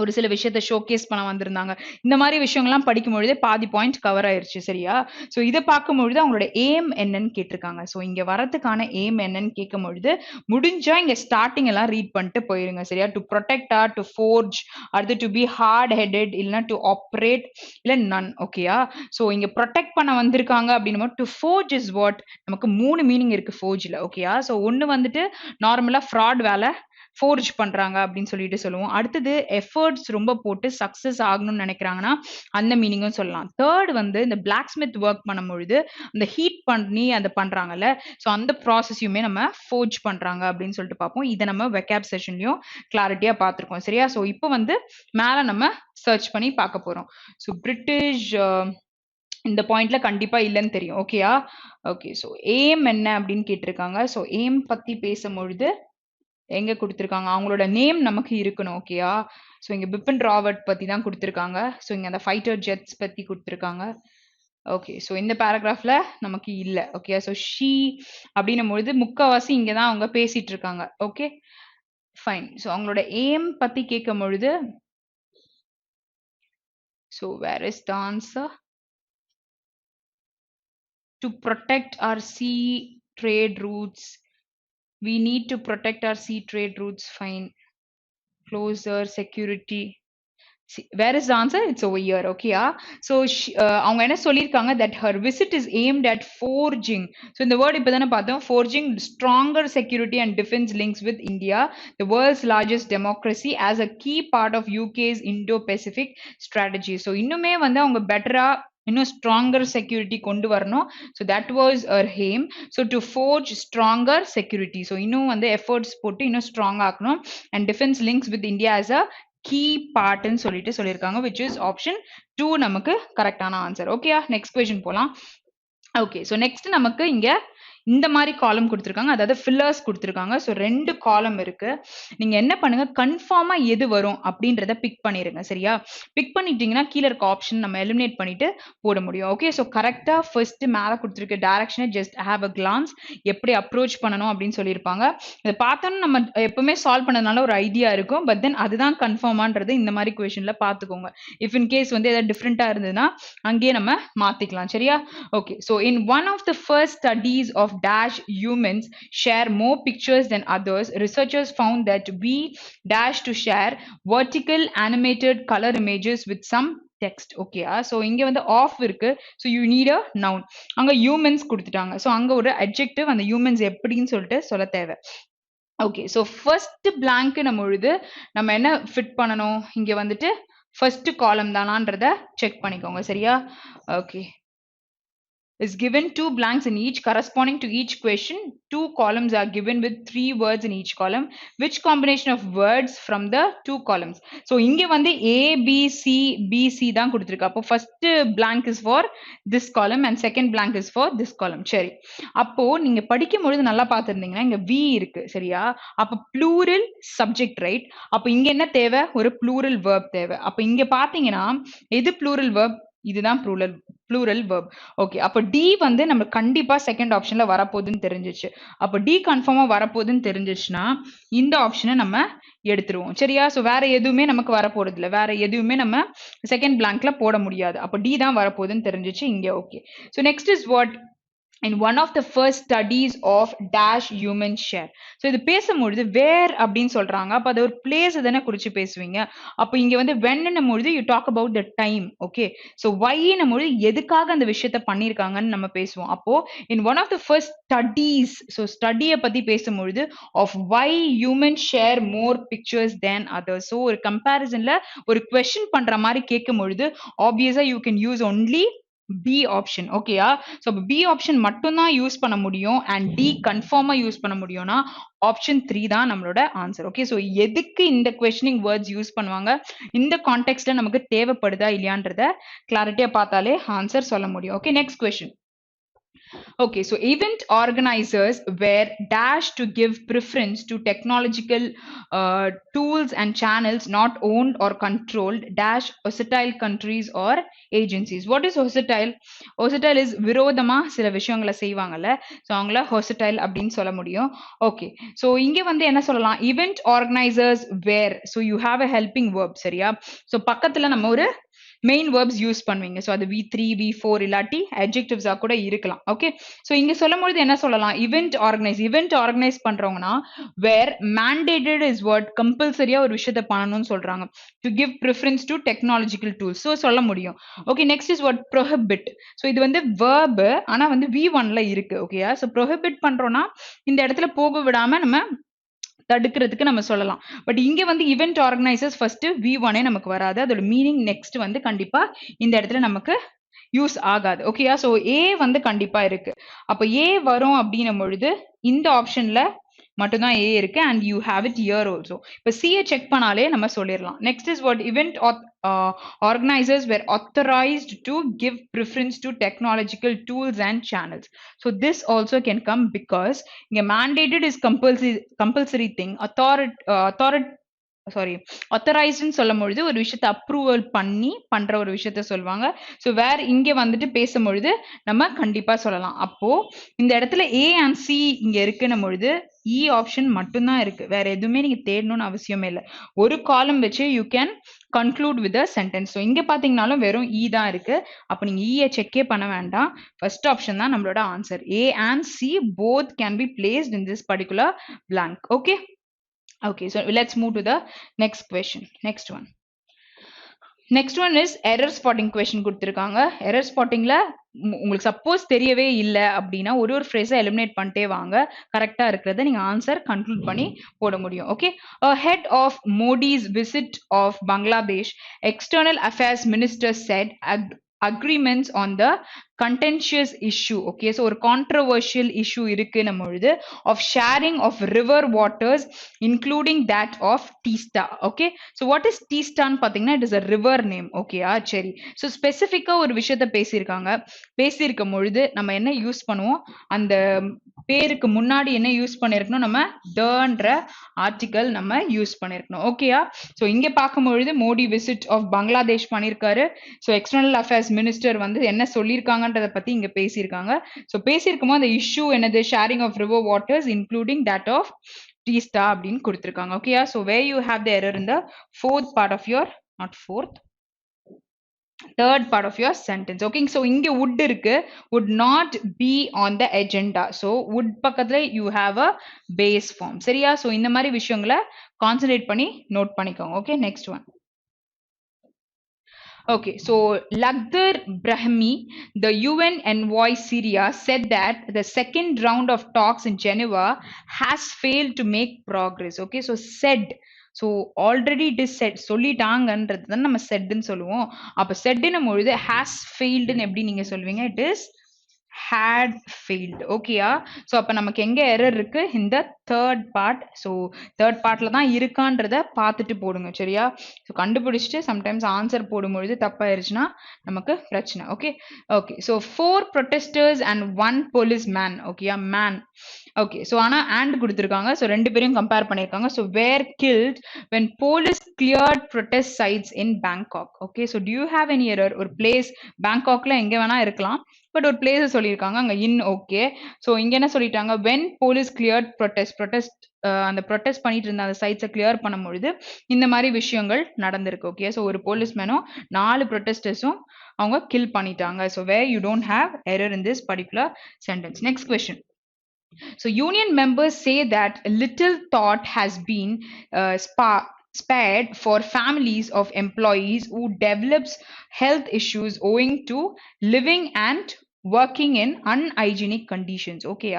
ஒரு சில விஷயத்த ஷோகேஸ் பண்ண வந்திருந்தாங்க. இந்த மாதிரி விஷயங்கள்லாம் படிக்கும்பொழுதே பாதி பாயிண்ட் கவர் ஆயிருச்சு. சரியா? ஸோ இதை பார்க்கும்பொழுது அவங்களோட எய்ம் என்னன்னு கேட்டிருக்காங்க. ஸோ இங்க வரதுக்கான எய்ம் என்னன்னு கேட்கும்பொழுது முடிஞ்சா இங்க ஸ்டார்டிங் எல்லாம் ரீட் பண்ணிட்டு போயிருங்க. சரியா? To protect or to forge, அடுத்து டு பி ஹார்ட் ஹெடட், இல்லைன்னா டு ஆப்ரேட், இல்லை நன். ஓகேயா? ஸோ இங்க ப்ரொடெக்ட் பண்ண வந்திருக்காங்க அப்படின்னு டு ஃபோர்ஜ் இஸ் வாட், நமக்கு 3 மீனிங் இருக்கு ஃபோர்ஜ்ல. ஓகேயா? ஸோ ஒன்னு வந்துட்டு நார்மலா ஃப்ராட் வேலை ஃபோர்ஜ் பண்றாங்க அப்படின்னு சொல்லிட்டு சொல்லுவோம். அடுத்தது எஃபர்ட்ஸ் ரொம்ப போட்டு சக்சஸ் ஆகணும்னு நினைக்கிறாங்கன்னா அந்த மீனிங்கும் சொல்லலாம். தேர்ட் வந்து இந்த பிளாக் ஸ்மித் ஒர்க் பண்ணும்பொழுது அந்த ஹீட் பண்ணி அதை பண்றாங்கல்ல, ஸோ அந்த ப்ராசஸையுமே நம்ம ஃபோர்ஜ் பண்றாங்க அப்படின்னு சொல்லிட்டு பார்ப்போம். இதை நம்ம வெக்காப் செஷன்லயும் கிளாரிட்டியா பார்த்திருக்கோம். சரியா? ஸோ இப்போ வந்து மேல நம்ம சர்ச் பண்ணி பார்க்க போறோம். ஸோ பிரிட்டிஷ் இந்த பாயிண்ட்ல கண்டிப்பா இல்லைன்னு தெரியும். ஓகேயா? ஓகே, ஸோ எய்ம் என்ன அப்படின்னு கேட்டிருக்காங்க. ஸோ எய்ம் பத்தி பேசும்பொழுது எங்க கொடுத்திருக்காங்க, அவங்களோட நேம் நமக்கு இருக்கணும். ஓகேயா? ஸோ இங்க பிபின் ராவத் பத்தி தான் கொடுத்திருக்காங்க. ஸோ இங்க அந்த ஃபைட்டர் ஜெட்ஸ் பத்தி கொடுத்திருக்காங்க. ஓகே, ஸோ இந்த பேராகிராஃப்ல நமக்கு இல்ல. ஓகே, ஸோ ஷீ அப்படின்னும் பொழுது முக்காவாசி இங்க தான் அவங்க பேசிட்டு இருக்காங்க. Okay, fine. ஸோ அவங்களோட எய்ம் பத்தி கேட்கும் பொழுது so where is the answer? To protect our sea trade routes. We need to protect our sea trade routes. Fine. Closer security. See, where is the answer? It's over here. Okay. So அவங்க என்ன சொல்லியிருக்காங்க, that her visit is aimed at forging. So இந்த word இப்போ தானே பார்த்தோம், forging stronger security and defense links with India, the world's largest democracy, as a key part of UK's Indo-Pacific strategy. So இன்னுமே வந்து அவங்க பெட்டரா இன்னும் ஸ்ட்ராங்கர் செக்யூரிட்டி கொண்டு வரணும். So that was our aim. So to forge stronger security, so இன்னும் வந்து efforts போட்டு இன்னும் ஸ்ட்ராங் ஆக்கணும். And defence links with India as a key பார்ட்னு சொல்லியிருக்காங்க, which is ஆப்ஷன் 2 நமக்கு கரெக்டான ஆன்சர். ஓகேயா? நெக்ஸ்ட் கொஸ்டின் போலாம். ஓகே, ஸோ நெக்ஸ்ட் நமக்கு இங்க இந்த மாதிரி காலம் கொடுத்துருக்காங்க, அதாவது ஃபில்லர்ஸ் கொடுத்துருக்காங்க. ஸோ 2 காலம் இருக்கு. நீங்க என்ன பண்ணுங்க, கன்ஃபார்மா எது வரும் அப்படின்றத பிக் பண்ணிருங்க. சரியா? பிக் பண்ணிட்டீங்கன்னா கீழ இருக்க ஆப்ஷன் நம்ம எலிமினேட் பண்ணிட்டு போட முடியும். ஓகே, ஸோ கரெக்டா ஃபர்ஸ்ட் மேல கொடுத்துருக்க டைரக்ஷனை ஜஸ்ட் ஹேவ் அ கிளான்ஸ், எப்படி அப்ரோச் பண்ணணும் அப்படின்னு சொல்லியிருப்பாங்க. இதை பார்த்தோன்னா நம்ம எப்பவுமே சால்வ் பண்ணதுனால ஒரு ஐடியா இருக்கும். பட் தென் அதுதான் கன்ஃபார்மான்றது இந்த மாதிரி கொஷன்ல பார்த்துக்கோங்க. இஃப் இன் கேஸ் வந்து ஏதாவது டிஃப்ரெண்டா இருந்ததுன்னா அங்கேயே நம்ம மாத்திக்கலாம். சரியா? Okay, so in one of the first studies of dash humans share more pictures than others, researchers found that we dash to share vertical animated color images with some text. Okay, so இங்க வந்து off இருக்கு, so you need a noun. அங்க humans கொடுத்துட்டாங்க, so அங்க ஒரு adjective அந்த humans எப்படின்னு சொல்லிட்டு சொல்ல தேவை. ஓகே, ஸோ ஃபர்ஸ்ட் பிளாங்க் நம்ம என்ன ஃபிட் பண்ணணும், இங்க வந்துட்டு ஃபர்ஸ்ட் காலம் தானான்றத செக் பண்ணிக்கோங்க. சரியா? Okay, is given 2 blanks in each corresponding to each question. 2 columns are given with 3 words in each column. Which combination of words from the 2 columns? So இங்க வந்து A, B, C, B, C தான் கொடுத்திருக்கு. அப்போ first blank is for this column and second blank is for this column. சரி, அப்போ நீங்க படிக்கும் பொழுது நல்லா பார்த்திருந்தீங்கன்னா இங்க V இருக்கு. சரியா? அப்போ plural subject, right? அப்போ இங்க என்ன தேவை, ஒரு plural verb தேவை. அப்போ இங்க பாத்தீங்கன்னா எது plural verb, இதுதான் plural verb. ஓகே, அப்ப D வந்து நம்ம கண்டிப்பா செகண்ட் ஆப்ஷன்ல வரப்போகுதுன்னு தெரிஞ்சிச்சு. அப்ப D கன்ஃபார்மா வரப்போகுதுன்னு தெரிஞ்சிச்சுன்னா இந்த ஆப்ஷனை நம்ம எடுத்துருவோம். சரியா? ஸோ வேற எதுவுமே நமக்கு வரப்போறது இல்லை, வேற எதுவுமே நம்ம செகண்ட் பிளாங்க்ல போட முடியாது. அப்ப D தான் வரப்போகுதுன்னு தெரிஞ்சிச்சு இங்க. Okay, so next is what, in one of the first studies of dash human share. So இது பேசும்பொழுது where அப்படின்னு சொல்றாங்க. அப்ப அது ஒரு பிளேஸ் தானே குறிச்சு பேசுவீங்க. அப்ப இங்க வந்து when பொழுது you talk about the time. Okay, so why பொழுது எதுக்காக அந்த விஷயத்தை பண்ணிருக்காங்கன்னு நம்ம பேசுவோம். அப்போ in one of the first studies, so study பத்தி பேசும்பொழுது of why humans share more pictures than others. So ஒரு கம்பேரிசன்ல ஒரு question பண்ற மாதிரி கேட்கும் பொழுது obviously you can use only B option. ஓகேயா? ஸோ B ஆப்ஷன் மட்டும் தான் யூஸ் பண்ண முடியும் and D கன்ஃபார்மா யூஸ் பண்ண முடியும்னா ஆப்ஷன் 3 தான் நம்மளோட ஆன்சர். ஓகே, ஸோ எதுக்கு இந்த questioning words யூஸ் பண்ணுவாங்க, இந்த கான்டெக்ட்ல நமக்கு தேவைப்படுதா இல்லையான்றத கிளாரிட்டியா பார்த்தாலே ஆன்சர் சொல்ல முடியும். Okay, next question. Okay, so event organizers were dashed to give preference to technological tools and channels not owned or controlled dash hostile countries or agencies. What is hostile? Hostile is விரோதமா சில விஷயங்களை செய்வாங்கல்ல, so அவங்கள hostile அப்படின்னு சொல்ல முடியும். Okay, so இங்க வந்து என்ன சொல்லலாம், event organizers were, so you have a helping verb. சரியா? ஸோ பக்கத்துல நம்ம ஒரு மெயின் வேர்ப்ஸ் யூஸ் பண்ணுவீங்க. ஸோ அது V3, V4 இல்லாட்டி adjectives கூட இருக்கலாம். ஓகே, ஸோ இங்க சொல்லும் பொழுது என்ன சொல்லலாம், event ஆர்கனைஸ் பண்றவங்கன்னா where mandated is what, கம்பல்சரியா ஒரு விஷயத்தை பண்ணணும்னு சொல்றாங்க. to give preference to technological tools, so சொல்ல முடியும். Okay, next is what, prohibit. So இது வந்து verb, ஆனா வந்து V1ல இருக்கு. ஓகேயா? ஸோ prohibit பண்றோம்னா இந்த இடத்துல போக விடாம நம்ம தடுக்கிறதுக்கு நம்ம சொல்லலாம். பட் இங்க வந்து ஈவென்ட் ஆர்கனைசர்ஸ் ஃபர்ஸ்ட் V1 நமக்கு வராது, அதோட மீனிங் நெக்ஸ்ட் வந்து கண்டிப்பா இந்த இடத்துல நமக்கு யூஸ் ஆகாது. ஓகேயா? ஸோ A வந்து கண்டிப்பா இருக்கு. அப்ப A வரும் அப்படின்னும் பொழுது இந்த ஆப்ஷன்ல மட்டும்தான் A இருக்கு and you have it here also. இப்ப C செக் பண்ணாலே நம்ம சொல்லிடலாம். Next is what, event organizers were authorized to give preference to technological tools and channels. So this also can come because இங்க mandated is compulsory thing, authorized சொல்லும் பொழுது ஒரு விஷயத்தை approval பண்ணி பண்ற ஒரு விஷயத்த சொல்லுவாங்க. ஸோ வேற இங்க வந்துட்டு பேசும்பொழுது நம்ம கண்டிப்பா சொல்லலாம். அப்போ இந்த இடத்துல A and C இங்க இருக்குன்னும் பொழுது E ஆப்ஷன் மட்டும்தான் இருக்கு, வேற எதுவுமே நீங்க தேடணும்னு அவசியமே இல்லை. ஒரு காலம் வச்சு you can conclude with a sentence. So இங்க பாத்தீங்கன்னாலும் வெறும் E தான் இருக்கு. அப்ப நீங்க E செக்கே பண்ண வேண்டாம், ஃபர்ஸ்ட் ஆப்ஷன் தான் நம்மளோட answer. A and C both can be placed in this particular blank. Okay. Okay, so let's move to the next question. Next one is error spotting question கொடுத்திருக்காங்க. error spottingல உங்களுக்கு suppose தெரியவே இல்லை அப்படின்னா ஒரு ஃப்ரேஸை eliminate பண்ணிட்டே வாங்க, கரெக்டா இருக்கிறத நீங்க ஆன்சர் கன்க்ளூட் பண்ணி போட முடியும். Okay, head of Modi's visit of Bangladesh, external affairs minister said agreements on the contentious issue. Okay, so ஒரு controversial issue இருக்கு நம்ம பொழுது of sharing of river waters including that of Teesta. Okay, so what is Teesta ன்னு பாத்தீங்கன்னா it is a river name. Okay, சரி, so ஸ்பெசிஃபிக்கா ஒரு விஷயத்தை பேசியிருக்கும் பொழுது நம்ம என்ன யூஸ் பண்ணுவோம், அந்த பேருக்கு முன்னாடி என்ன யூஸ் பண்ணிருக்கணும், நம்ம theன்ற ஆர்டிகல் நம்ம யூஸ் பண்ணிருக்கணும். ஓகேயா? ஸோ இங்க பார்க்கும்பொழுது மோடி விசிட் ஆஃப் பங்களாதேஷ் பண்ணியிருக்காரு. ஸோ எக்ஸ்டர்னல் அஃபேர்ஸ் மினிஸ்டர் வந்து என்ன சொல்லியிருக்காங்கன்றத பத்தி இங்க பேசியிருக்காங்க. ஸோ பேசியிருக்கும்போது அந்த இஷ்யூ என்னது, sharing of river waters including that of Teesta அப்படின்னு கொடுத்திருக்காங்க. ஓகேயா? So where you have the error in the fourth part of your, not fourth, third part of your sentence. Okay, so இங்க would இருக்கு, would not be on the agenda. So would பக்கத்துல you have a base form. சரியா? So இந்த மாதிரி விஷயங்களை concentrate பண்ணி note பண்ணிக்கோங்க. Okay, next one. Okay, so Lakhdar Brahmi, the UN envoy Syria, said that the second round of talks in Geneva has failed to make progress. Okay, so said, so already it is set, சொல்லிட்டாங்கன்றது தான் நம்ம செட்னு சொல்லுவோம். அப்போ செட்னும் பொழுது has ஃபெயில்டுன்னு எப்படி நீங்க சொல்லுவீங்க, it is had failed. ஓகேயா? ஸோ அப்போ நமக்கு எங்க எரர் இருக்கு, இந்த தேர்ட் பார்ட். ஸோ தேர்ட் பார்ட்ல தான் இருக்கான்றத பார்த்துட்டு போடுங்க. சரியா? ஸோ கண்டுபிடிச்சிட்டு சம்டைம்ஸ் ஆன்சர் போடும்பொழுது தப்பாயிருச்சுன்னா நமக்கு பிரச்சனை. Okay okay. So 4 protesters and 1 policeman. ஓகேயா? மேன். ஓகே. ஸோ ஆனால் and கொடுத்துருக்காங்க. ஸோ ரெண்டு பேரையும் கம்பேர் பண்ணியிருக்காங்க. So were killed when police cleared protest sites in Bangkok. Okay. So do you have any error? ஒரு place பேங்காக்ல எங்க வேணா இருக்கலாம், பட் ஒரு பிளேஸ் சொல்லியிருக்காங்க அங்க இன். ஓகே. ஸோ இங்க என்ன சொல்லிட்டாங்க, when police cleared protest அந்த ப்ரொட்டஸ்ட் பண்ணிட்டு இருந்த அந்த சைட்ஸை கிளியர் பண்ணும்பொழுது இந்த மாதிரி விஷயங்கள் நடந்திருக்கு. ஓகே. ஸோ ஒரு போலீஸ்மேனும் 4 ப்ரொட்டஸ்டர்ஸும் அவங்க கில் பண்ணிட்டாங்க. So where you don't have error in this particular sentence. Next question. So union members say that little thought has been spared for families of employees who develops health issues owing to living and working in unhygienic conditions. Okay,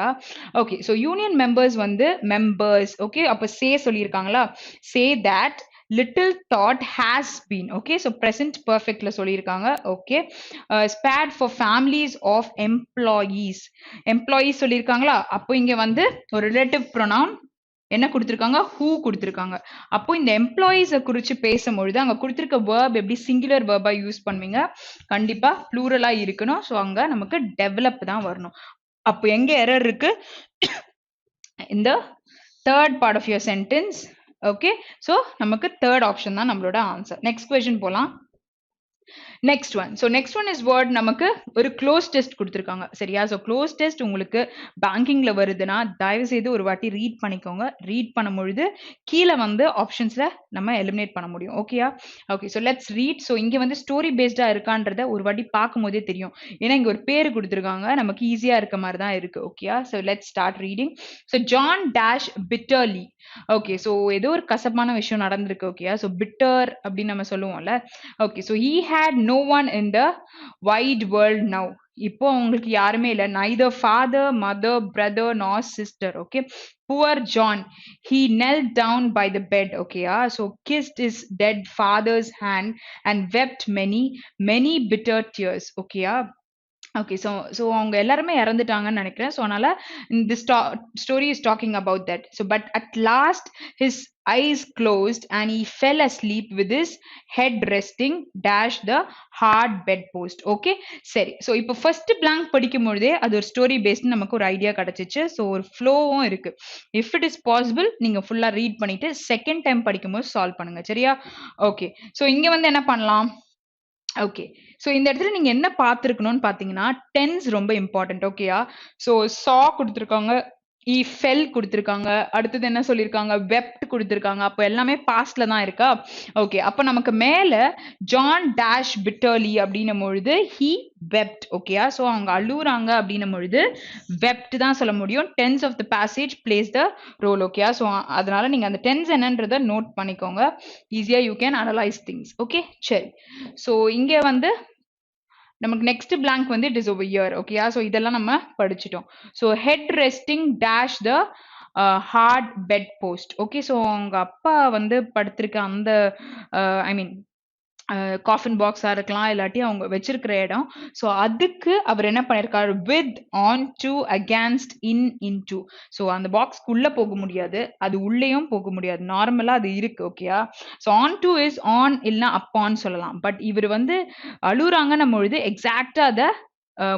okay. So union members வந்து members. Okay, அப்ப say சொல்லியிருக்காங்களா, say that little thought has been. Okay, so present perfect ல சொல்லியிருக்காங்க. Okay, spared for families of employees. Employees சொல்லியிருக்காங்களா, அப்போ இங்க வந்து ஒரு relative pronoun என்ன கொடுத்திருக்காங்க, who கொடுத்திருக்காங்க. அப்போ இந்த எம்ப்ளாயீஸை குறித்து பேசும்பொழுது அங்க கொடுத்திருக்க verb எப்படி சிங்குலர் verb யூஸ் பண்ணுவீங்க, கண்டிப்பா ப்ளூரலா இருக்கணும். ஸோ அங்க நமக்கு டெவலப் தான் வரணும். அப்போ எங்க எரர் இருக்கு, இந்த third part of your sentence. Okay. So நமக்கு தேர்ட் ஆப்ஷன் தான் நம்மளோட ஆன்சர். நெக்ஸ்ட் கொஸ்டின் போலாம். Next one. So next one is word, நமக்கு ஒரு க்ளோஸ் டெஸ்ட் கொடுத்துருக்காங்க. சரியா? ஸோ க்ளோஸ் டெஸ்ட் உங்களுக்கு பேங்கிங்ல வருதுன்னா தயவு செய்து ஒரு வாட்டி ரீட் பண்ணிக்கோங்க. ரீட் பண்ணும்பொழுது கீழே வந்து ஆப்ஷன்ஸ்ல நம்ம எலிமினேட் பண்ண முடியும். ஓகேயா? Okay. So let's read. So இங்க வந்து ஸ்டோரி பேஸ்டா இருக்கான்றத ஒரு வாட்டி பார்க்கும் போதே தெரியும். ஏன்னா இங்க ஒரு பேர் கொடுத்துருக்காங்க, நமக்கு ஈஸியா இருக்க மாதிரி தான் இருக்கு. ஓகேயா? So let's start reading. So John dash bitterly. Okay. So ஏதோ ஒரு கசப்பான விஷயம் நடந்திருக்கு. ஓகேயா? ஸோ பிட்டர் அப்படின்னு நம்ம சொல்லுவோம்ல. Okay. So he had no one in the wide world now. இப்போ உங்களுக்கு யாருமே இல்ல, neither father, mother, brother nor sister. Okay, poor John, he knelt down by the bed. Okay, so kissed his dead father's hand and wept many bitter tears. Okay, okay. So அவங்க எல்லாருமே இறந்துட்டாங்கன்னு நினைக்கிறேன். So அதனால this story is talking about that. So but at last his eyes closed and he fell asleep with his head resting dash the hard bedpost. Okay, சரி. So இப்போ first blank படிக்கும் பொழுதே அது ஒரு ஸ்டோரி பேஸ்ட் நமக்கு ஒரு idea கிடைச்சிச்சு. So ஒரு ஃப்ளோவும் இருக்கு. இஃப் இட் இஸ் பாசிபிள் நீங்க ஃபுல்லா ரீட் பண்ணிட்டு செகண்ட் டைம் படிக்கும்போது சால்வ் பண்ணுங்க. சரியா? ஓகே. ஸோ இங்க வந்து என்ன பண்ணலாம், ஓகே. ஸோ இந்த இடத்துல நீங்க என்ன பார்த்துருக்கணும்னு பார்த்தீங்கன்னா டென்ஸ் ரொம்ப இம்பார்ட்டன்ட். ஓகேயா? ஸோ சா கொடுத்துருக்காங்க, ஃபெல் கொடுத்துருக்காங்க, அடுத்தது என்ன சொல்லியிருக்காங்க, வெப்ட் கொடுத்துருக்காங்க. அப்போ எல்லாமே பாஸ்ட்ல தான் இருக்கா. ஓகே. அப்போ நமக்கு மேல ஜான் டேஷ் பிட்டர்லி அப்படின்னும் பொழுது ஹி வெப்ட். ஓகேயா? ஸோ அவங்க அழுகுறாங்க அப்படின்னும் பொழுது வெப்ட் தான் சொல்ல முடியும். Tense of the passage plays the role. ஓகேயா? ஸோ அதனால நீங்க அந்த டென்ஸ் என்னன்றதை நோட் பண்ணிக்கோங்க. ஈஸியா you can analyse things. Okay, சரி. ஸோ இங்க வந்து நமக்கு நெக்ஸ்ட் பிளாங்க் வந்து இட் இஸ் ஓவர் இயர். ஓகேயா? ஸோ இதெல்லாம் நம்ம படிச்சிட்டோம். So head resting dash the hard bed post. Okay. So அவங்க அப்பா வந்து படுத்திருக்க அந்த ஐ மீன் காஃபின் பாக்ஸா இருக்கலாம், இல்லாட்டி அவங்க வச்சிருக்கிற இடம். ஸோ அதுக்கு அவர் என்ன பண்ணியிருக்காரு, with on to against in to. So அந்த பாக்ஸ்க்குள்ள போக முடியாது, அது உள்ளேயும் போக முடியாது, நார்மலா அது இருக்கு. ஓகேயா? So on to is on இல்லைன்னா அப்பான்னு சொல்லலாம். பட் இவர் வந்து அழுகுறாங்கன்னும் பொழுது எக்ஸாக்டா அதை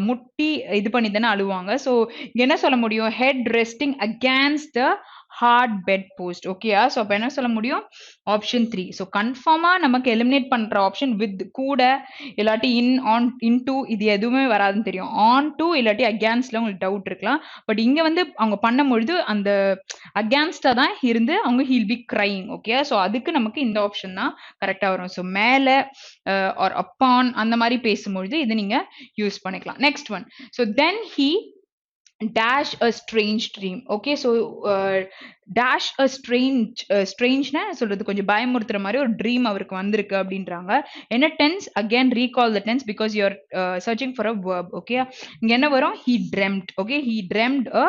முட்டி இது பண்ணி தானே அழுவாங்க. ஸோ என்ன சொல்ல முடியும்? Head resting against the hard bed post. ஓகேயா? ஸோ அப்போ என்ன சொல்ல முடியும்? ஆப்ஷன் 3. ஸோ கன்ஃபார்மா நமக்கு எலிமினேட் பண்ற ஆப்ஷன் வித் கூட இல்லாட்டி இன் ஆன் இன் டூ இது எதுவுமே வராதுன்னு தெரியும். ஆன் டூ இல்லாட்டி அகேன்ஸ்ட்ல உங்களுக்கு டவுட் இருக்கலாம். பட் இங்க வந்து அவங்க பண்ணும்பொழுது அந்த அகேன்ஸ்டா தான் இருந்து அவங்க he'll be crying. Okay, so அதுக்கு நமக்கு இந்த ஆப்ஷன் தான் கரெக்டா வரும். ஸோ மேல ஆர் அப்பான் அந்த மாதிரி பேசும்பொழுது இது நீங்க யூஸ் பண்ணிக்கலாம். Next one. So then he dash a strange dream. Okay, so dash a strange-னா சொல்றது கொஞ்சம் பயமுறுத்துற மாதிரி ஒரு ட்ரீம் அவருக்கு வந்திருக்கு அப்படின்றாங்க. என்ன tense? Again recall the tense because you are searching for a verb. Okay, இங்க என்ன வரும்? he dreamt. Okay, he dreamt a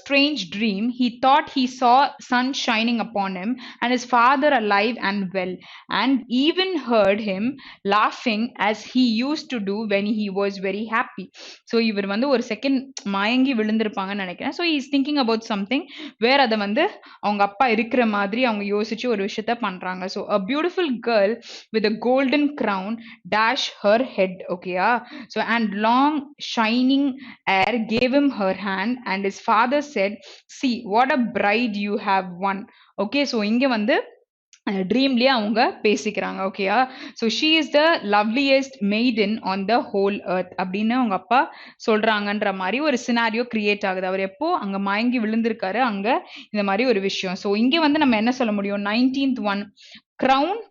strange dream. He thought he saw sun shining upon him and his father alive and well, and even heard him laughing as he used to do when he was very happy. So இவர் வந்து ஒரு second மயங்கி விழுந்திருப்பாங்கன்னு நினைக்கிறேன். So is thinking about something where அதை வந்து அவங்க அப்பா இருக்கிற மாதிரி அவங்க யோசிச்சு ஒரு விஷயத்த பண்றாங்க. So a beautiful girl with a golden crown dash her head. ஓகேயா? So and long shining hair gave him her hand and his father said, see what a bride you have won. Okay, so இங்க வந்து ட்ரீம்லயே அவங்க பேசிக்கிறாங்க. ஓகேயா? So she is the loveliest maiden on the whole earth அப்படின்னு அவங்க அப்பா சொல்றாங்கன்ற மாதிரி ஒரு சினாரியோ கிரியேட் ஆகுது. அவர் எப்போ அங்க மயங்கி விழுந்திருக்காரு அங்க இந்த மாதிரி ஒரு விஷயம். ஸோ இங்க வந்து நம்ம என்ன சொல்ல முடியும்? 19th one, crown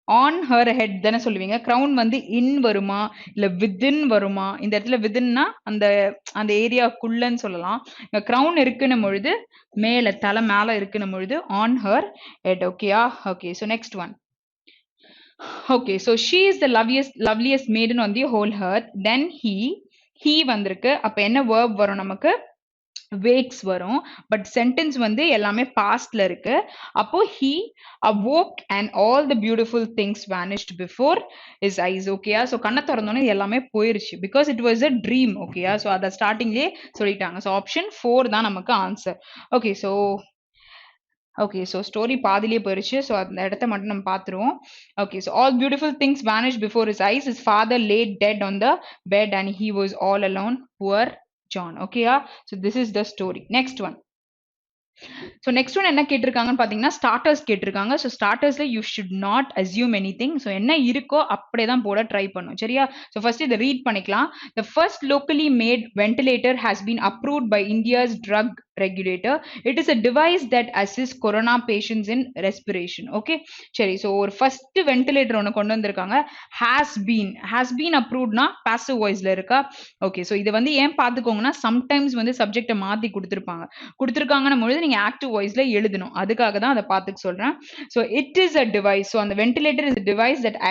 on her head தானே சொல்லுவீங்க. கிரவுன் வந்து இன் வருமா இல்ல வித்தின் வருமா? இந்த இடத்துல வித்தின்னா அந்த அந்த ஏரியாக்குள்ளன்னு சொல்லலாம். கிரவுன் இருக்குன்னும் பொழுது மேல தலை மேல இருக்குன்னும் பொழுது ஆன் ஹர் ஹெட். ஓகேயா? Okay, so next one. Okay, so she is the loveliest maiden on the whole earth. Then he வந்திருக்கு. அப்ப என்ன verb வரும் நமக்கு? wakes வரும். பட் சென்டென்ஸ் வந்து எல்லாமே பாஸ்ட்ல இருக்கு. அப்போ he awoke and all the beautiful things vanished before his eyes. ஓகேயா? ஸோ கண்ணை திறந்தோன்னே எல்லாமே போயிருச்சு because it was a dream. ஓகேயா? ஸோ அதை ஸ்டார்டிங்லேயே சொல்லிட்டாங்க. ஸோ ஆப்ஷன் 4 தான் நமக்கு answer. Okay, so okay, so story பாதிலேயே போயிருச்சு. ஸோ அந்த இடத்த மட்டும் நம்ம பார்த்துருவோம். Okay, so all beautiful things vanish before his eyes. His father lay dead on the bed and he was all alone. Poor John. ஓகேயா? So this is the story. Next one. So next one என்ன கேட்டிருக்காங்கன்னு பார்த்தீங்கன்னா starters கேட்டிருக்காங்க. So ஸ்டார்டர்ஸ்ல you should not assume any thing. So என்ன இருக்கோ அப்படியே தான் போட ட்ரை பண்ணும். சரியா? ஸோ ஃபர்ஸ்ட் இதை ரீட் பண்ணிக்கலாம். The first locally made ventilator has been approved by India's drug regulator. It is a device that assists corona patients in respiration. Okay, சரி. ஸோ ஒரு ஃபர்ஸ்ட் வென்டிலேட்டர் ஒன்று கொண்டு வந்திருக்காங்க. has been approved னா passive voiceல இருக்கா? Okay, so இது வந்து ஏன் பார்த்துக்கோங்கன்னா சம்டைம்ஸ் வந்து சப்ஜெக்டை மாற்றி கொடுத்துருக்காங்கன்னு பொழுது நீங்க ஆக்டிவ் வாய்ஸ்ல எழுதணும். அதுக்காக தான் அதை பார்த்துக்க சொல்றேன். So it is a device. So அந்த ventilator is device that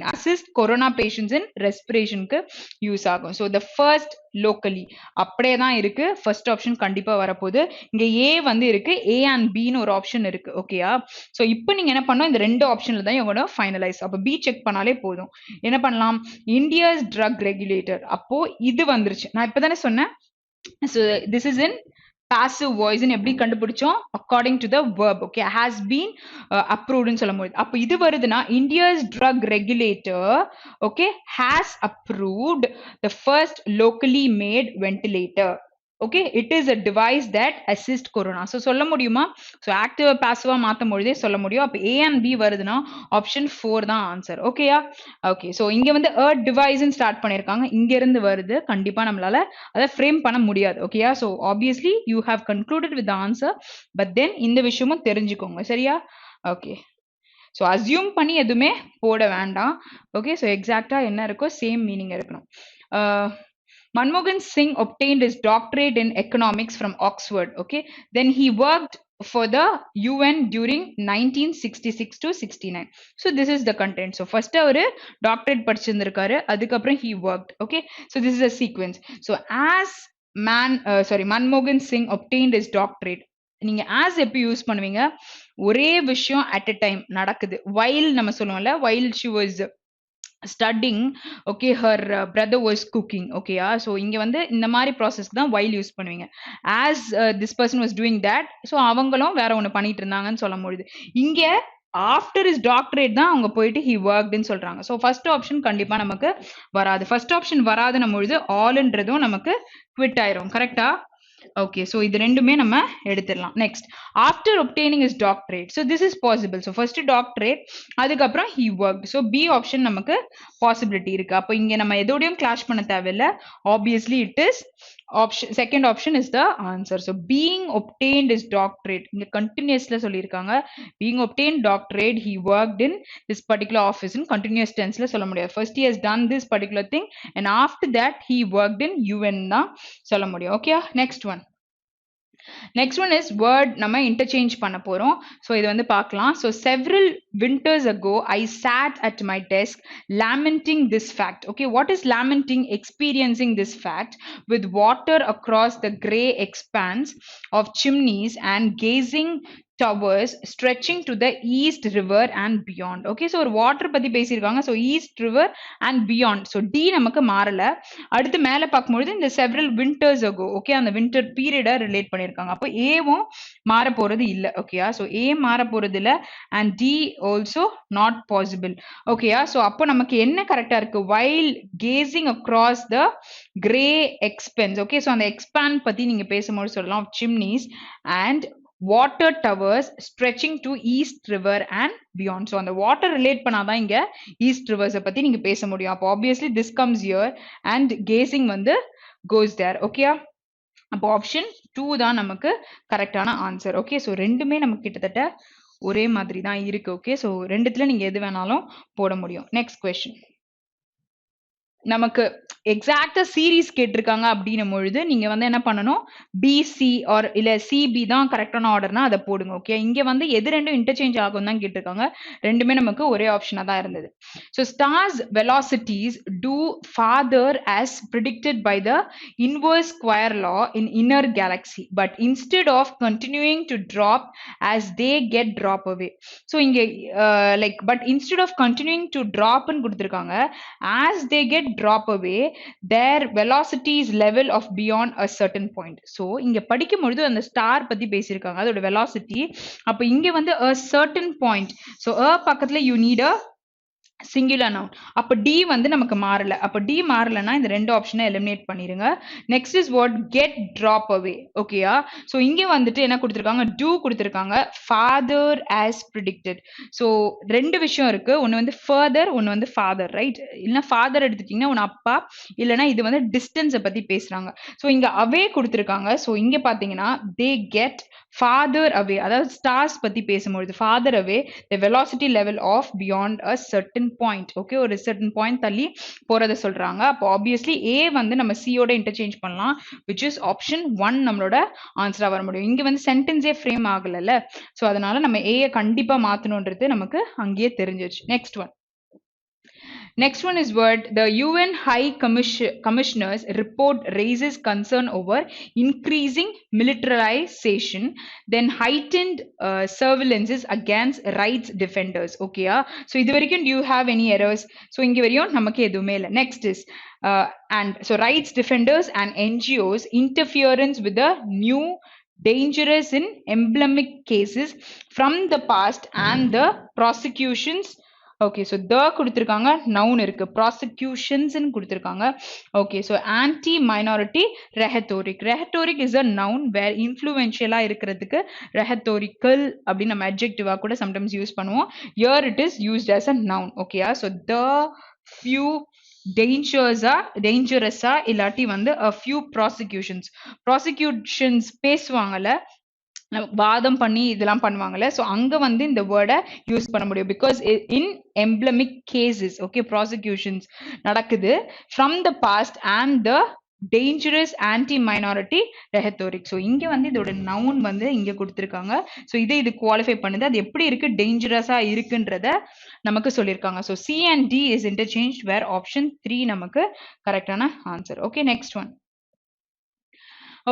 assist corona patients in ரெஸ்பிரேஷனுக்கு யூஸ் ஆகும். ஸோ த ஃபர்ஸ்ட் லோக்கலி அப்படியே தான் இருக்கு. ஃபர்ஸ்ட் ஆப்ஷன் கண்டிப்பா வரப்போகுது. இங்க ஏ வந்து இருக்கு, ஏ அண்ட் பின்னு ஒரு ஆப்ஷன் இருக்கு. ஓகேயா? ஸோ இப்போ நீங்க என்ன பண்ணணும்? இந்த ரெண்டு ஆப்ஷன்ல தான் இவங்களோட ஃபைனலைஸ். அப்போ பி செக் பண்ணாலே போதும். என்ன பண்ணலாம்? India's drug regulator. அப்போ இது வந்துருச்சு. நான் இப்பதானே சொன்னேன். So this is in passive voice ன்னு எப்படி கண்டுபிடிச்சோம்? according to the verb. okay, has been approved ன்னு சொல்ல முடியுது. அப்ப இது வருதுன்னா India's drug regulator okay has approved the first locally made ventilator. okay, it is a device that assist corona. so சொல்ல முடியுமா? so active passive மாத்தும் பொழுதே சொல்ல முடியும். அப்ப A and B வருதுன்னா ஆப்ஷன் 4 தான் ஆன்சர். ஓகேயா? ஓகே, so இங்க வந்து a device ன்னு ஸ்டார்ட் பண்ணிருக்காங்க. இங்க இருந்து வருது. கண்டிப்பா நம்மளால அதை ஃப்ரேம் பண்ண முடியாது. ஓகேயா? so obviously you have concluded with the answer, but then இந்த விஷயமும் தெரிஞ்சுக்கோங்க. சரியா? ஓகே, ஸோ அசியூம் பண்ணி எதுவுமே போட வேண்டாம். ஓகே, ஸோ எக்ஸாக்டா என்ன இருக்கோ சேம் மீனிங் இருக்கணும். Manmohan Singh obtained his doctorate in economics from Oxford. Okay, then he worked for the UN during 1966 to 69. So this is the content. So first அவரு doctorate படிச்சிருந்திருக்காரு. அதுக்கப்புறம் he worked. Okay, so this is a sequence. So as Manmohan Singh obtained his doctorate. நீங்க as எப்ப use பண்ணுவீங்க? ஒரே விஷயம் at a time நடக்குது. while நம்ம சொல்லுவோம்ல, while she was studying okay her brother was cooking. okay so இங்க வந்து இந்த மாதிரி process தான் while யூஸ் பண்ணுவீங்க. as this person was doing that, so அவங்களும் வேற ஒண்ணு பண்ணிட்டு இருந்தாங்கன்னு சொல்ல முடியுது. இங்க ஆஃப்டர் இஸ் டாக்டரேட் தான் அவங்க போயிட்டு he workedன்னு சொல்றாங்க. ஸோ ஃபர்ஸ்ட் ஆப்ஷன் கண்டிப்பா நமக்கு வராது. ஃபர்ஸ்ட் ஆப்ஷன் வராதுன்னும் பொழுது ஆல்ன்றதும் நமக்கு குவிட் ஆயிரும். கரெக்டா? ஓகே, ஸோ இது ரெண்டுமே நம்ம எடுத்துடலாம். Next, after obtaining his doctorate, so this is possible. So first doctorate, அதுக்கப்புறம் he worked. So B option நமக்கு பாசிபிலிட்டி இருக்கு. அப்போ இங்க நம்ம எதோடையும் கிளாஷ் பண்ண தேவையில்லை. Obviously it is option, second option is the answer. So being obtained his doctorate, இங்க கண்டினியூஸ்ல சொல்லியிருக்காங்க. being obtained doctorate, he worked in this particular office in continuous tenseல சொல்ல முடியாது. first he has done this particular thing and after that he worked in UN தான் சொல்ல முடியும். Okay, next one. Next one is word நம்ம interchange பண்ண போறோம். So இது வந்து பார்க்கலாம். So several winters ago I sat at my desk lamenting this fact. Okay, what is lamenting? Experiencing this fact with water across the grey expanse of chimneys and gazing towers stretching to the east river and beyond. Okay, so ஒரு water பத்தி பேசியிருக்காங்க. So east river and beyond. So D நமக்கு மாறல. அடுத்து மேல பார்க்கும்பொழுது இந்த several winters ago, okay, அந்த விண்டர் பீரியடை ரிலேட் பண்ணியிருக்காங்க. அப்போ ஏவும் மாற போறது இல்லை. ஓகேயா, ஸோ ஏ மாற போறது இல்லை and D also not possible. ஓகேயா, ஸோ அப்போ நமக்கு என்ன கரெக்டா இருக்கு? While gazing across the grey expanse. Okay, so அந்த எக்ஸ்பேண்ட் பத்தி நீங்க பேசும்போது சொல்லலாம் chimneys and water towers stretching to east river and beyond. So அந்த water relate பண்ணாதான் இங்க east rivers பத்தி நீங்க பேச முடியும். அப்போ obviously this comes here and gazing வந்து goes there. okay, அப்போ ஆப்ஷன் 2 தான் நமக்கு கரெக்டான ஆன்சர். ஓகே, ஸோ ரெண்டுமே நமக்கு கிட்டத்தட்ட ஒரே மாதிரி தான் இருக்கு. ஓகே, ஸோ ரெண்டுத்துல நீங்க எது வேணாலும் போட முடியும். Next question. நமக்கு எக்ஸாக்டா சீரீஸ் கேட்டிருக்காங்க அப்படின்னும் பொழுது நீங்க வந்து என்ன பண்ணணும்? பிசி ஆர் இல்ல சிபி தான் கரெக்டான ஆர்டர்னா அதை போடுங்க. ஓகே, இங்க வந்து எது ரெண்டும் இன்டர்சேஞ்ச் ஆகும் தான் கேட்டிருக்காங்க. ரெண்டுமே நமக்கு ஒரே ஆப்ஷனா தான் இருந்தது. So stars velocities to farther as predicted by the inverse square law in inner galaxy but instead of continuing to drop as they get drop away. So இங்க like but instead of continuing to ட்ராப்னு கொடுத்துருக்காங்க. as they get drop away their velocities level of beyond a certain point. so இங்க படிக்கும் பொழுது அந்த star பத்தி பேசியிருக்காங்க, அதோட velocity. அப்ப இங்க வந்து a certain point. so a பக்கத்துல you need a singular noun. அப்ப டி வந்து நமக்கு மாறல. அப்ப டி மாறலன்னா இந்த ரெண்டு ஆப்ஷனை எலிமினேட் பண்ணிருங்க. Next is what? Get drop away. ஓகேயா, சோ இங்க வந்துட்டு என்ன கொடுத்திருக்காங்க? டூ கொடுத்திருக்காங்க. Father as predicted. சோ ரெண்டு விஷயம் இருக்கு. ஒன்னு வந்து ஃபர்தர், ஒன்னு வந்து ஃபாதர், ரைட்? இல்லைன்னா ஃபாதர் எடுத்துட்டீங்கன்னா ஒன்னு அப்பா, இல்லைன்னா இது வந்து டிஸ்டன்ஸை பத்தி பேசுறாங்க. சோ இங்க அவே கொடுத்திருக்காங்க. சோ இங்க பாத்தீங்கன்னா தே கெட் ஃபாதர் அவே, அதாவது ஸ்டார்ஸ் பத்தி பேசும்பொழுது farther away the velocity level of beyond a certain point. Okay, ஒரு சர்டன் பாயிண்ட் தள்ளி போறதை சொல்றாங்க. அப்போ ஆப்வியஸ்லி ஏ வந்து நம்ம சியோட இன்டர்சேஞ்ச் பண்ணலாம், விச் இஸ் ஆப்ஷன் 1 நம்மளோட ஆன்சரா வர முடியும். இங்க வந்து சென்டென்ஸே ஃப்ரேம் ஆகல, சோ அதனால நம்ம ஏ கண்டிப்பா மாத்தணும்ன்றது நமக்கு அங்கேயே தெரிஞ்சிருச்சு. Next one. Next one is what the UN High Commissioner's report raises concern over increasing militarization, then heightened surveillances against rights defenders. Okay, so இது வரைக்கும் do you have any errors? So இங்க வரையும் நமக்கு எதுவுமே இல்லை. Next is and so rights defenders and NGOs interference with the new dangerous in emblematic cases from the past and the prosecutions. Okay, so the கொடுத்துருக்காங்க, noun இருக்கு, ப்ராசிக்யூஷன்ஸ்ன்னு கொடுத்துருக்காங்க. Okay, so anti minority rhetoric. Rhetoric is a noun where இன்ஃப்ளூயன்ஷியலாக இருக்கிறதுக்கு rhetorical அப்படின்னு நம்ம அட்ஜெக்டிவா கூட சம்டைம்ஸ் யூஸ் பண்ணுவோம். Here it is used as a noun. ஓகேயா, ஸோ த ஃபியூ டேஞ்சரஸா இல்லாட்டி வந்து a few prosecutions பேசுவாங்கல்ல, வாதம் பண்ணி இதெல்லாம் பண்ணுவாங்கல்ல, ஸோ அங்க வந்து இந்த வேர்டை யூஸ் பண்ண முடியும். பிகாஸ் இன் எம்ப்ளமிக் கேசஸ், ஓகே, ப்ராசிக்யூஷன்ஸ் நடக்குது from the past and the dangerous anti minority rhetoric. So இங்க வந்து இதோட நவுன் வந்து இங்க கொடுத்துருக்காங்க. ஸோ இது குவாலிஃபை பண்ணுது. அது எப்படி இருக்கு, டேஞ்சரஸா இருக்குன்றத நமக்கு சொல்லியிருக்காங்க. So C and D is interchange where option 3 நமக்கு கரெக்டான answer. Okay, next one.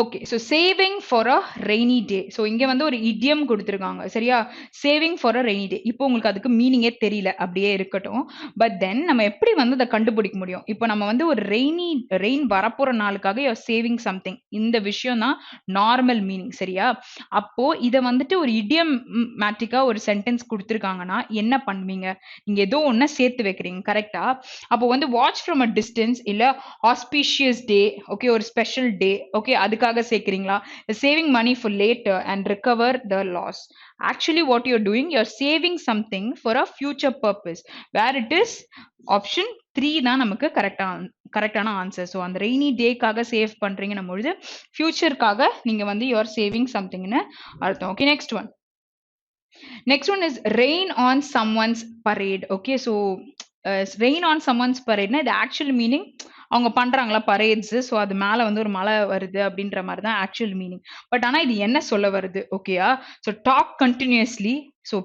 Okay. So saving for a rainy day. So இங்க வந்து ஒரு இடியம் குடுத்துருக்காங்க. சரியா? Saving for a rainy day. இப்போ உங்களுக்கு அதுக்கு மீனிங்கே தெரியல. அப்படியே இருக்கட்டும். பட் தென் நம்ம எப்படி வந்து அத கண்டுபிடிக்க முடியும்? இப்போ நம்ம வந்து ஒரு ரெயின் வரப்போற நாளுக்காக யூ ஆர் சேவிங் சம்திங். இந்த விஷயம் தான் நார்மல் மீனிங். சரியா? அப்போ இத வந்துட்டு ஒரு இடியம் மேட்டிக்கா ஒரு சென்டென்ஸ் குடுத்துருக்காங்கன்னா, என்ன பண்ணுவீங்க? நீங்க ஏதோ ஒண்ண சேர்த்து வைக்கிறீங்க. கரெக்ட்டா? அப்போ வந்து வாட்ச் ஃப்ரம் அ டிஸ்டன்ஸ் இல்ல ஆஸ்பீஷியஸ் டே, ஓகே ஒரு ஸ்பெஷல் டே, ஓகே அதுக்காக சேர்க்கிறீங்களா? Saving money for later and recover the loss. Actually what you are doing, you are saving something for a future purpose. Where it is option 3 தான் நமக்கு கரெக்டான answer. So அந்த rainy டேக்காக save பண்றீங்கன்னும் பொழுது ஃபியூச்சருக்காக நீங்க வந்து யூ ஆர் சேவிங் சம்திங்னு அர்த்தம். Okay next one. Next one is rain on someone's parade. Okay, so rain on someone's parade னா இது ஆக்சுவல் மீனிங் அவங்க பண்றாங்களா பரேட்ஸ். ஸோ அது மேல வந்து ஒரு மழை வருது அப்படின்ற மாதிரி தான் ஆக்சுவல் மீனிங். பட் ஆனா இது என்ன சொல்ல வருது? ஓகேயா? So talk continuously. ஸோ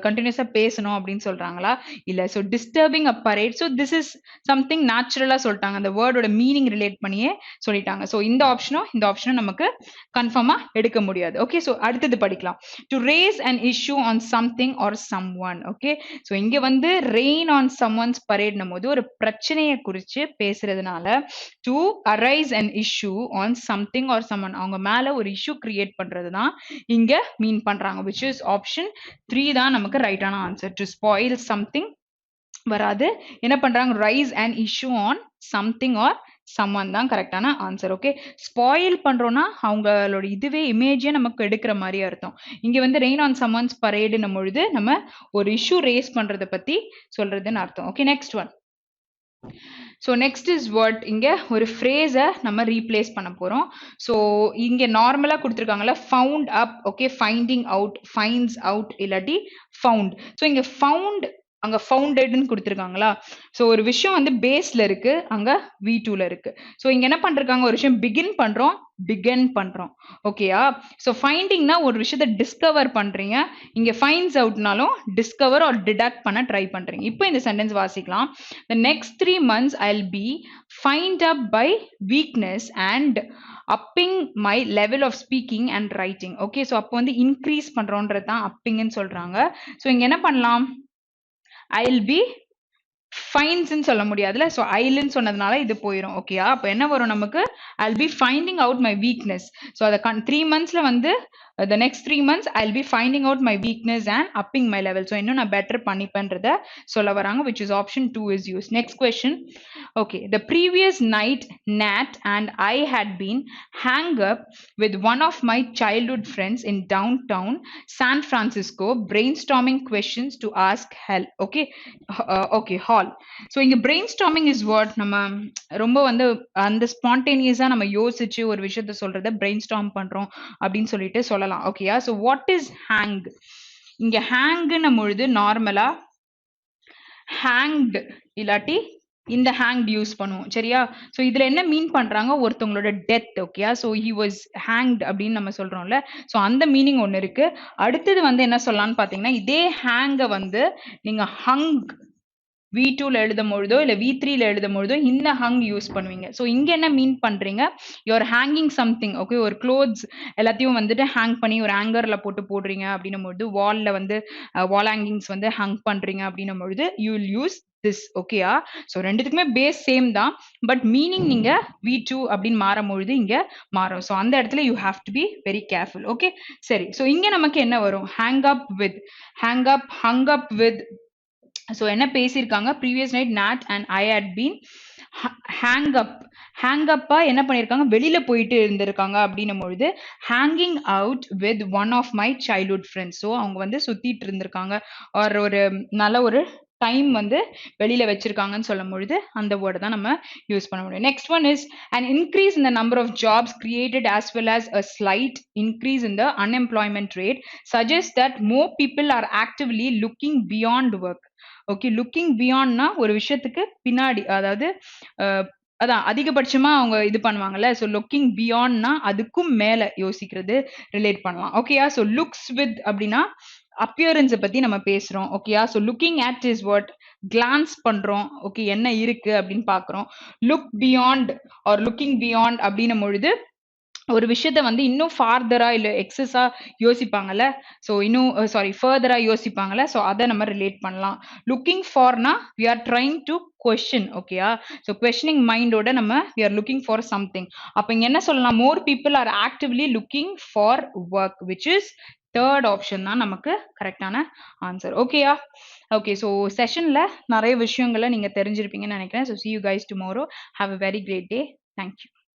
கண்டினியூஸா பேசணும் அப்படின்னு சொல்றாங்களா? இல்ல so disturbing a parade. So this is something நேச்சுரலா சொல்லிட்டாங்க. அந்த வேர்டோட மீனிங் ரிலேட் பண்ணியே சொல்லிட்டாங்க. ஸோ இந்த ஆப்ஷனும் நமக்கு கன்ஃபார்மா எடுக்க முடியாது. ஓகே, ஸோ அடுத்தது படிக்கலாம். To raise an issue on something or someone. Okay, so இங்க வந்து ரெயின் ஆன் சம் ஒன்ஸ் பரேட்னும் போது ஒரு பிரச்சனையை குறித்து பேசுறதுனால to arise an issue on something or someone, அவங்க மேல ஒரு இஷ்யூ கிரியேட் பண்றது தான் இங்க மீன் பண்றாங்க. விச் இஸ் ஆப்ஷன் 3 தான் நமக்கு ரைட்டான ஆன்சர். டு ஸ்பாயில் சம்திங் வராது. என்ன பண்றாங்க? Rice and issue on something R someone தான் கரெக்டான ஆன்சர். ஓகே, ஸ்பாயில் பண்றோம்னா அவங்களோட இதுவே இமேஜே நமக்கு எடுக்கிற மாதிரி அர்த்தம். இங்க வந்து ரெயின் ஆன் சம்ஒன்ஸ் பரேடுன்னும் பொழுது நம்ம ஒரு இஷ்யூ ரேஸ் பண்றதை பத்தி சொல்றதுன்னு அர்த்தம். Okay next one. So next is what, இங்கே ஒரு ஃப்ரேஸை நம்ம ரீப்ளேஸ் பண்ண போகிறோம். ஸோ இங்கே நார்மலாக கொடுத்துருக்காங்கல்ல found up, okay finding out, finds out இல்லாட்டி ஃபவுண்ட். ஸோ இங்கே ஃபவுண்ட் அங்கே ஃபவுண்டட்னு கொடுத்துருக்காங்களா? ஸோ ஒரு விஷயம் வந்து பேஸில் இருக்கு, அங்கே V2ல இருக்கு. ஸோ இங்கே என்ன பண்ணிருக்காங்க, ஒரு விஷயம் பிகன் பண்றோம். ஓகேயா? ஸோ ஃபைண்டிங்னா ஒரு விஷயத்தை டிஸ்கவர் பண்றீங்க. இங்க ஃபைண்ட்ஸ் அவுட்னாலும் டிஸ்கவர் ஆர் டிடக்ட் பண்ண ட்ரை பண்றீங்க. இப்போ இந்த சென்டென்ஸ் வாசிக்கலாம். The next 3 months I'll be find up by weakness and upping my level of speaking and writing. Okay, so அப்போ வந்து இன்க்ரீஸ் பண்றோன்றது தான் அப்பிங்னு சொல்றாங்க. ஸோ இங்க என்ன பண்ணலாம்? I'll be ஃபைன்ஸ்ன்னு சொல்ல முடியாதுல. ஸோ ஐல்னு சொன்னதுனால இது போயிடும். ஓகேயா? அப்போ என்ன வரும் நமக்கு? I'll be finding out my weakness. So அதை 3 monthsல வந்து the next 3 months I'll be finding out my weakness and upping my level. So இன்னும் நான் பெட்டர் பண்ணிப்பேன்றத சொல்ல வராங்க. which is option 2 is used. Next question. Okay, the previous night Nat and I had been hang up with one of my childhood friends in downtown San Francisco brainstorming questions to ask help. Okay, okay, hall. So இங்க brainstorming is what, நம்ம ரொம்ப வந்து அந்த ஸ்பான்டேனியஸா நம்ம யோசிச்சு ஒரு விஷயத்த சொல்றத brainstorm பண்றோம் அப்படின்னு சொல்லிட்டு சொல்லலாம். ஓகேயா? So what is hang? இங்க ஹேங்குன்ன பொழுது நார்மலா ஹேங்க்டு இல்லாட்டி இந்த ஹேங்க்டு யூஸ் பண்ணுவோம். சரியா? ஸோ இதுல என்ன மீன் பண்றாங்க? ஒருத்தவங்களோட டெத். ஓகேயா? ஸோ ஹி வாஸ் ஹேங்க்டு அப்படின்னு நம்ம சொல்றோம்ல. ஸோ அந்த மீனிங் ஒன்று இருக்கு. அடுத்தது வந்து என்ன சொல்லலாம்னு பாத்தீங்கன்னா, இதே ஹேங்கை வந்து நீங்க ஹங் V2ல எழுதும் பொழுதோ இல்ல V3ல எழுதும் பொழுதோ இந்த ஹங் யூஸ் பண்ணுவீங்க. ஸோ இங்க என்ன மீன் பண்றீங்க? You're hanging something. ஓகே, ஒரு க்ளோத்ஸ் எல்லாத்தையும் வந்துட்டு ஹேங் பண்ணி ஒரு ஆங்கர்ல போட்டு போடுறீங்க அப்படின்னும் பொழுது, வால்ல வந்து வால் ஹேங்கிங்ஸ் வந்து ஹங் பண்றீங்க அப்படின்னும் பொழுது யூ வில் யூஸ் திஸ். ஓகேயா? ஸோ ரெண்டுத்துக்குமே பேஸ் சேம் தான், பட் மீனிங் நீங்க V2 அப்படின்னு மாறும் பொழுது இங்க மாறும். ஸோ அந்த இடத்துல you have to be very careful. Okay, சரி. ஸோ இங்க நமக்கு என்ன வரும்? Hang up, hung up with. So என்ன பேசியிருக்காங்க? Previous night not and I had been ஹேங்கப்பா என்ன பண்ணியிருக்காங்க? வெளியில போயிட்டு இருந்திருக்காங்க அப்படின்னும் பொழுது hanging out with one of my childhood friends. So அவங்க வந்து சுத்திட்டு இருந்திருக்காங்க, ஒரு நல்ல ஒரு டைம் வந்து வெளியில வச்சிருக்காங்கன்னு சொல்லும் பொழுது அந்த வேர்டை தான் நம்ம யூஸ் பண்ண முடியும். Next one is an increase in the number of jobs created as well as a slight increase in the unemployment rate suggests that more people are actively looking beyond work. ஓகே, looking பியாண்ட்னா ஒரு விஷயத்துக்கு பின்னாடி, அதாவது அதான் அதிகபட்சமா அவங்க இது பண்ணுவாங்கல்ல. ஸோ லுக்கிங் பியாண்ட்னா அதுக்கும் மேல யோசிக்கிறது ரிலேட் பண்ணலாம். ஓகேயா? ஸோ லுக்ஸ் வித் அப்படின்னா அப்பியரன்ஸை பத்தி நம்ம பேசுறோம். ஓகேயா? So looking at is what, glance பண்றோம். ஓகே, என்ன இருக்கு அப்படின்னு பாக்குறோம். Look beyond or looking beyond அப்படின்னும் பொழுது ஒரு விஷயத்த வந்து இன்னும் ஃபார்தரா இல்ல எக்ஸஸா யோசிப்பாங்கல்ல. ஸோ இன்னும் ஃபர்தரா யோசிப்பாங்கல்ல. ஸோ அத நம்ம ரிலேட் பண்ணலாம். லுக்கிங் ஃபார்னா we are trying to question ஓகேயா? ஸோ கொஸ்டினிங் மைண்டோட நம்ம we are looking for something. அப்ப இங்க என்ன சொல்லலாம்? More people are actively looking for work which is third option தான் நமக்கு கரெக்டான ஆன்சர். ஓகேயா? ஓகே. ஸோ செஷன்ல நெறைய விஷயங்கள நீங்க தெரிஞ்சிருப்பீங்கன்னு நெனைக்கிறேன். So see you guys tomorrow. Have a very great day. Thank you.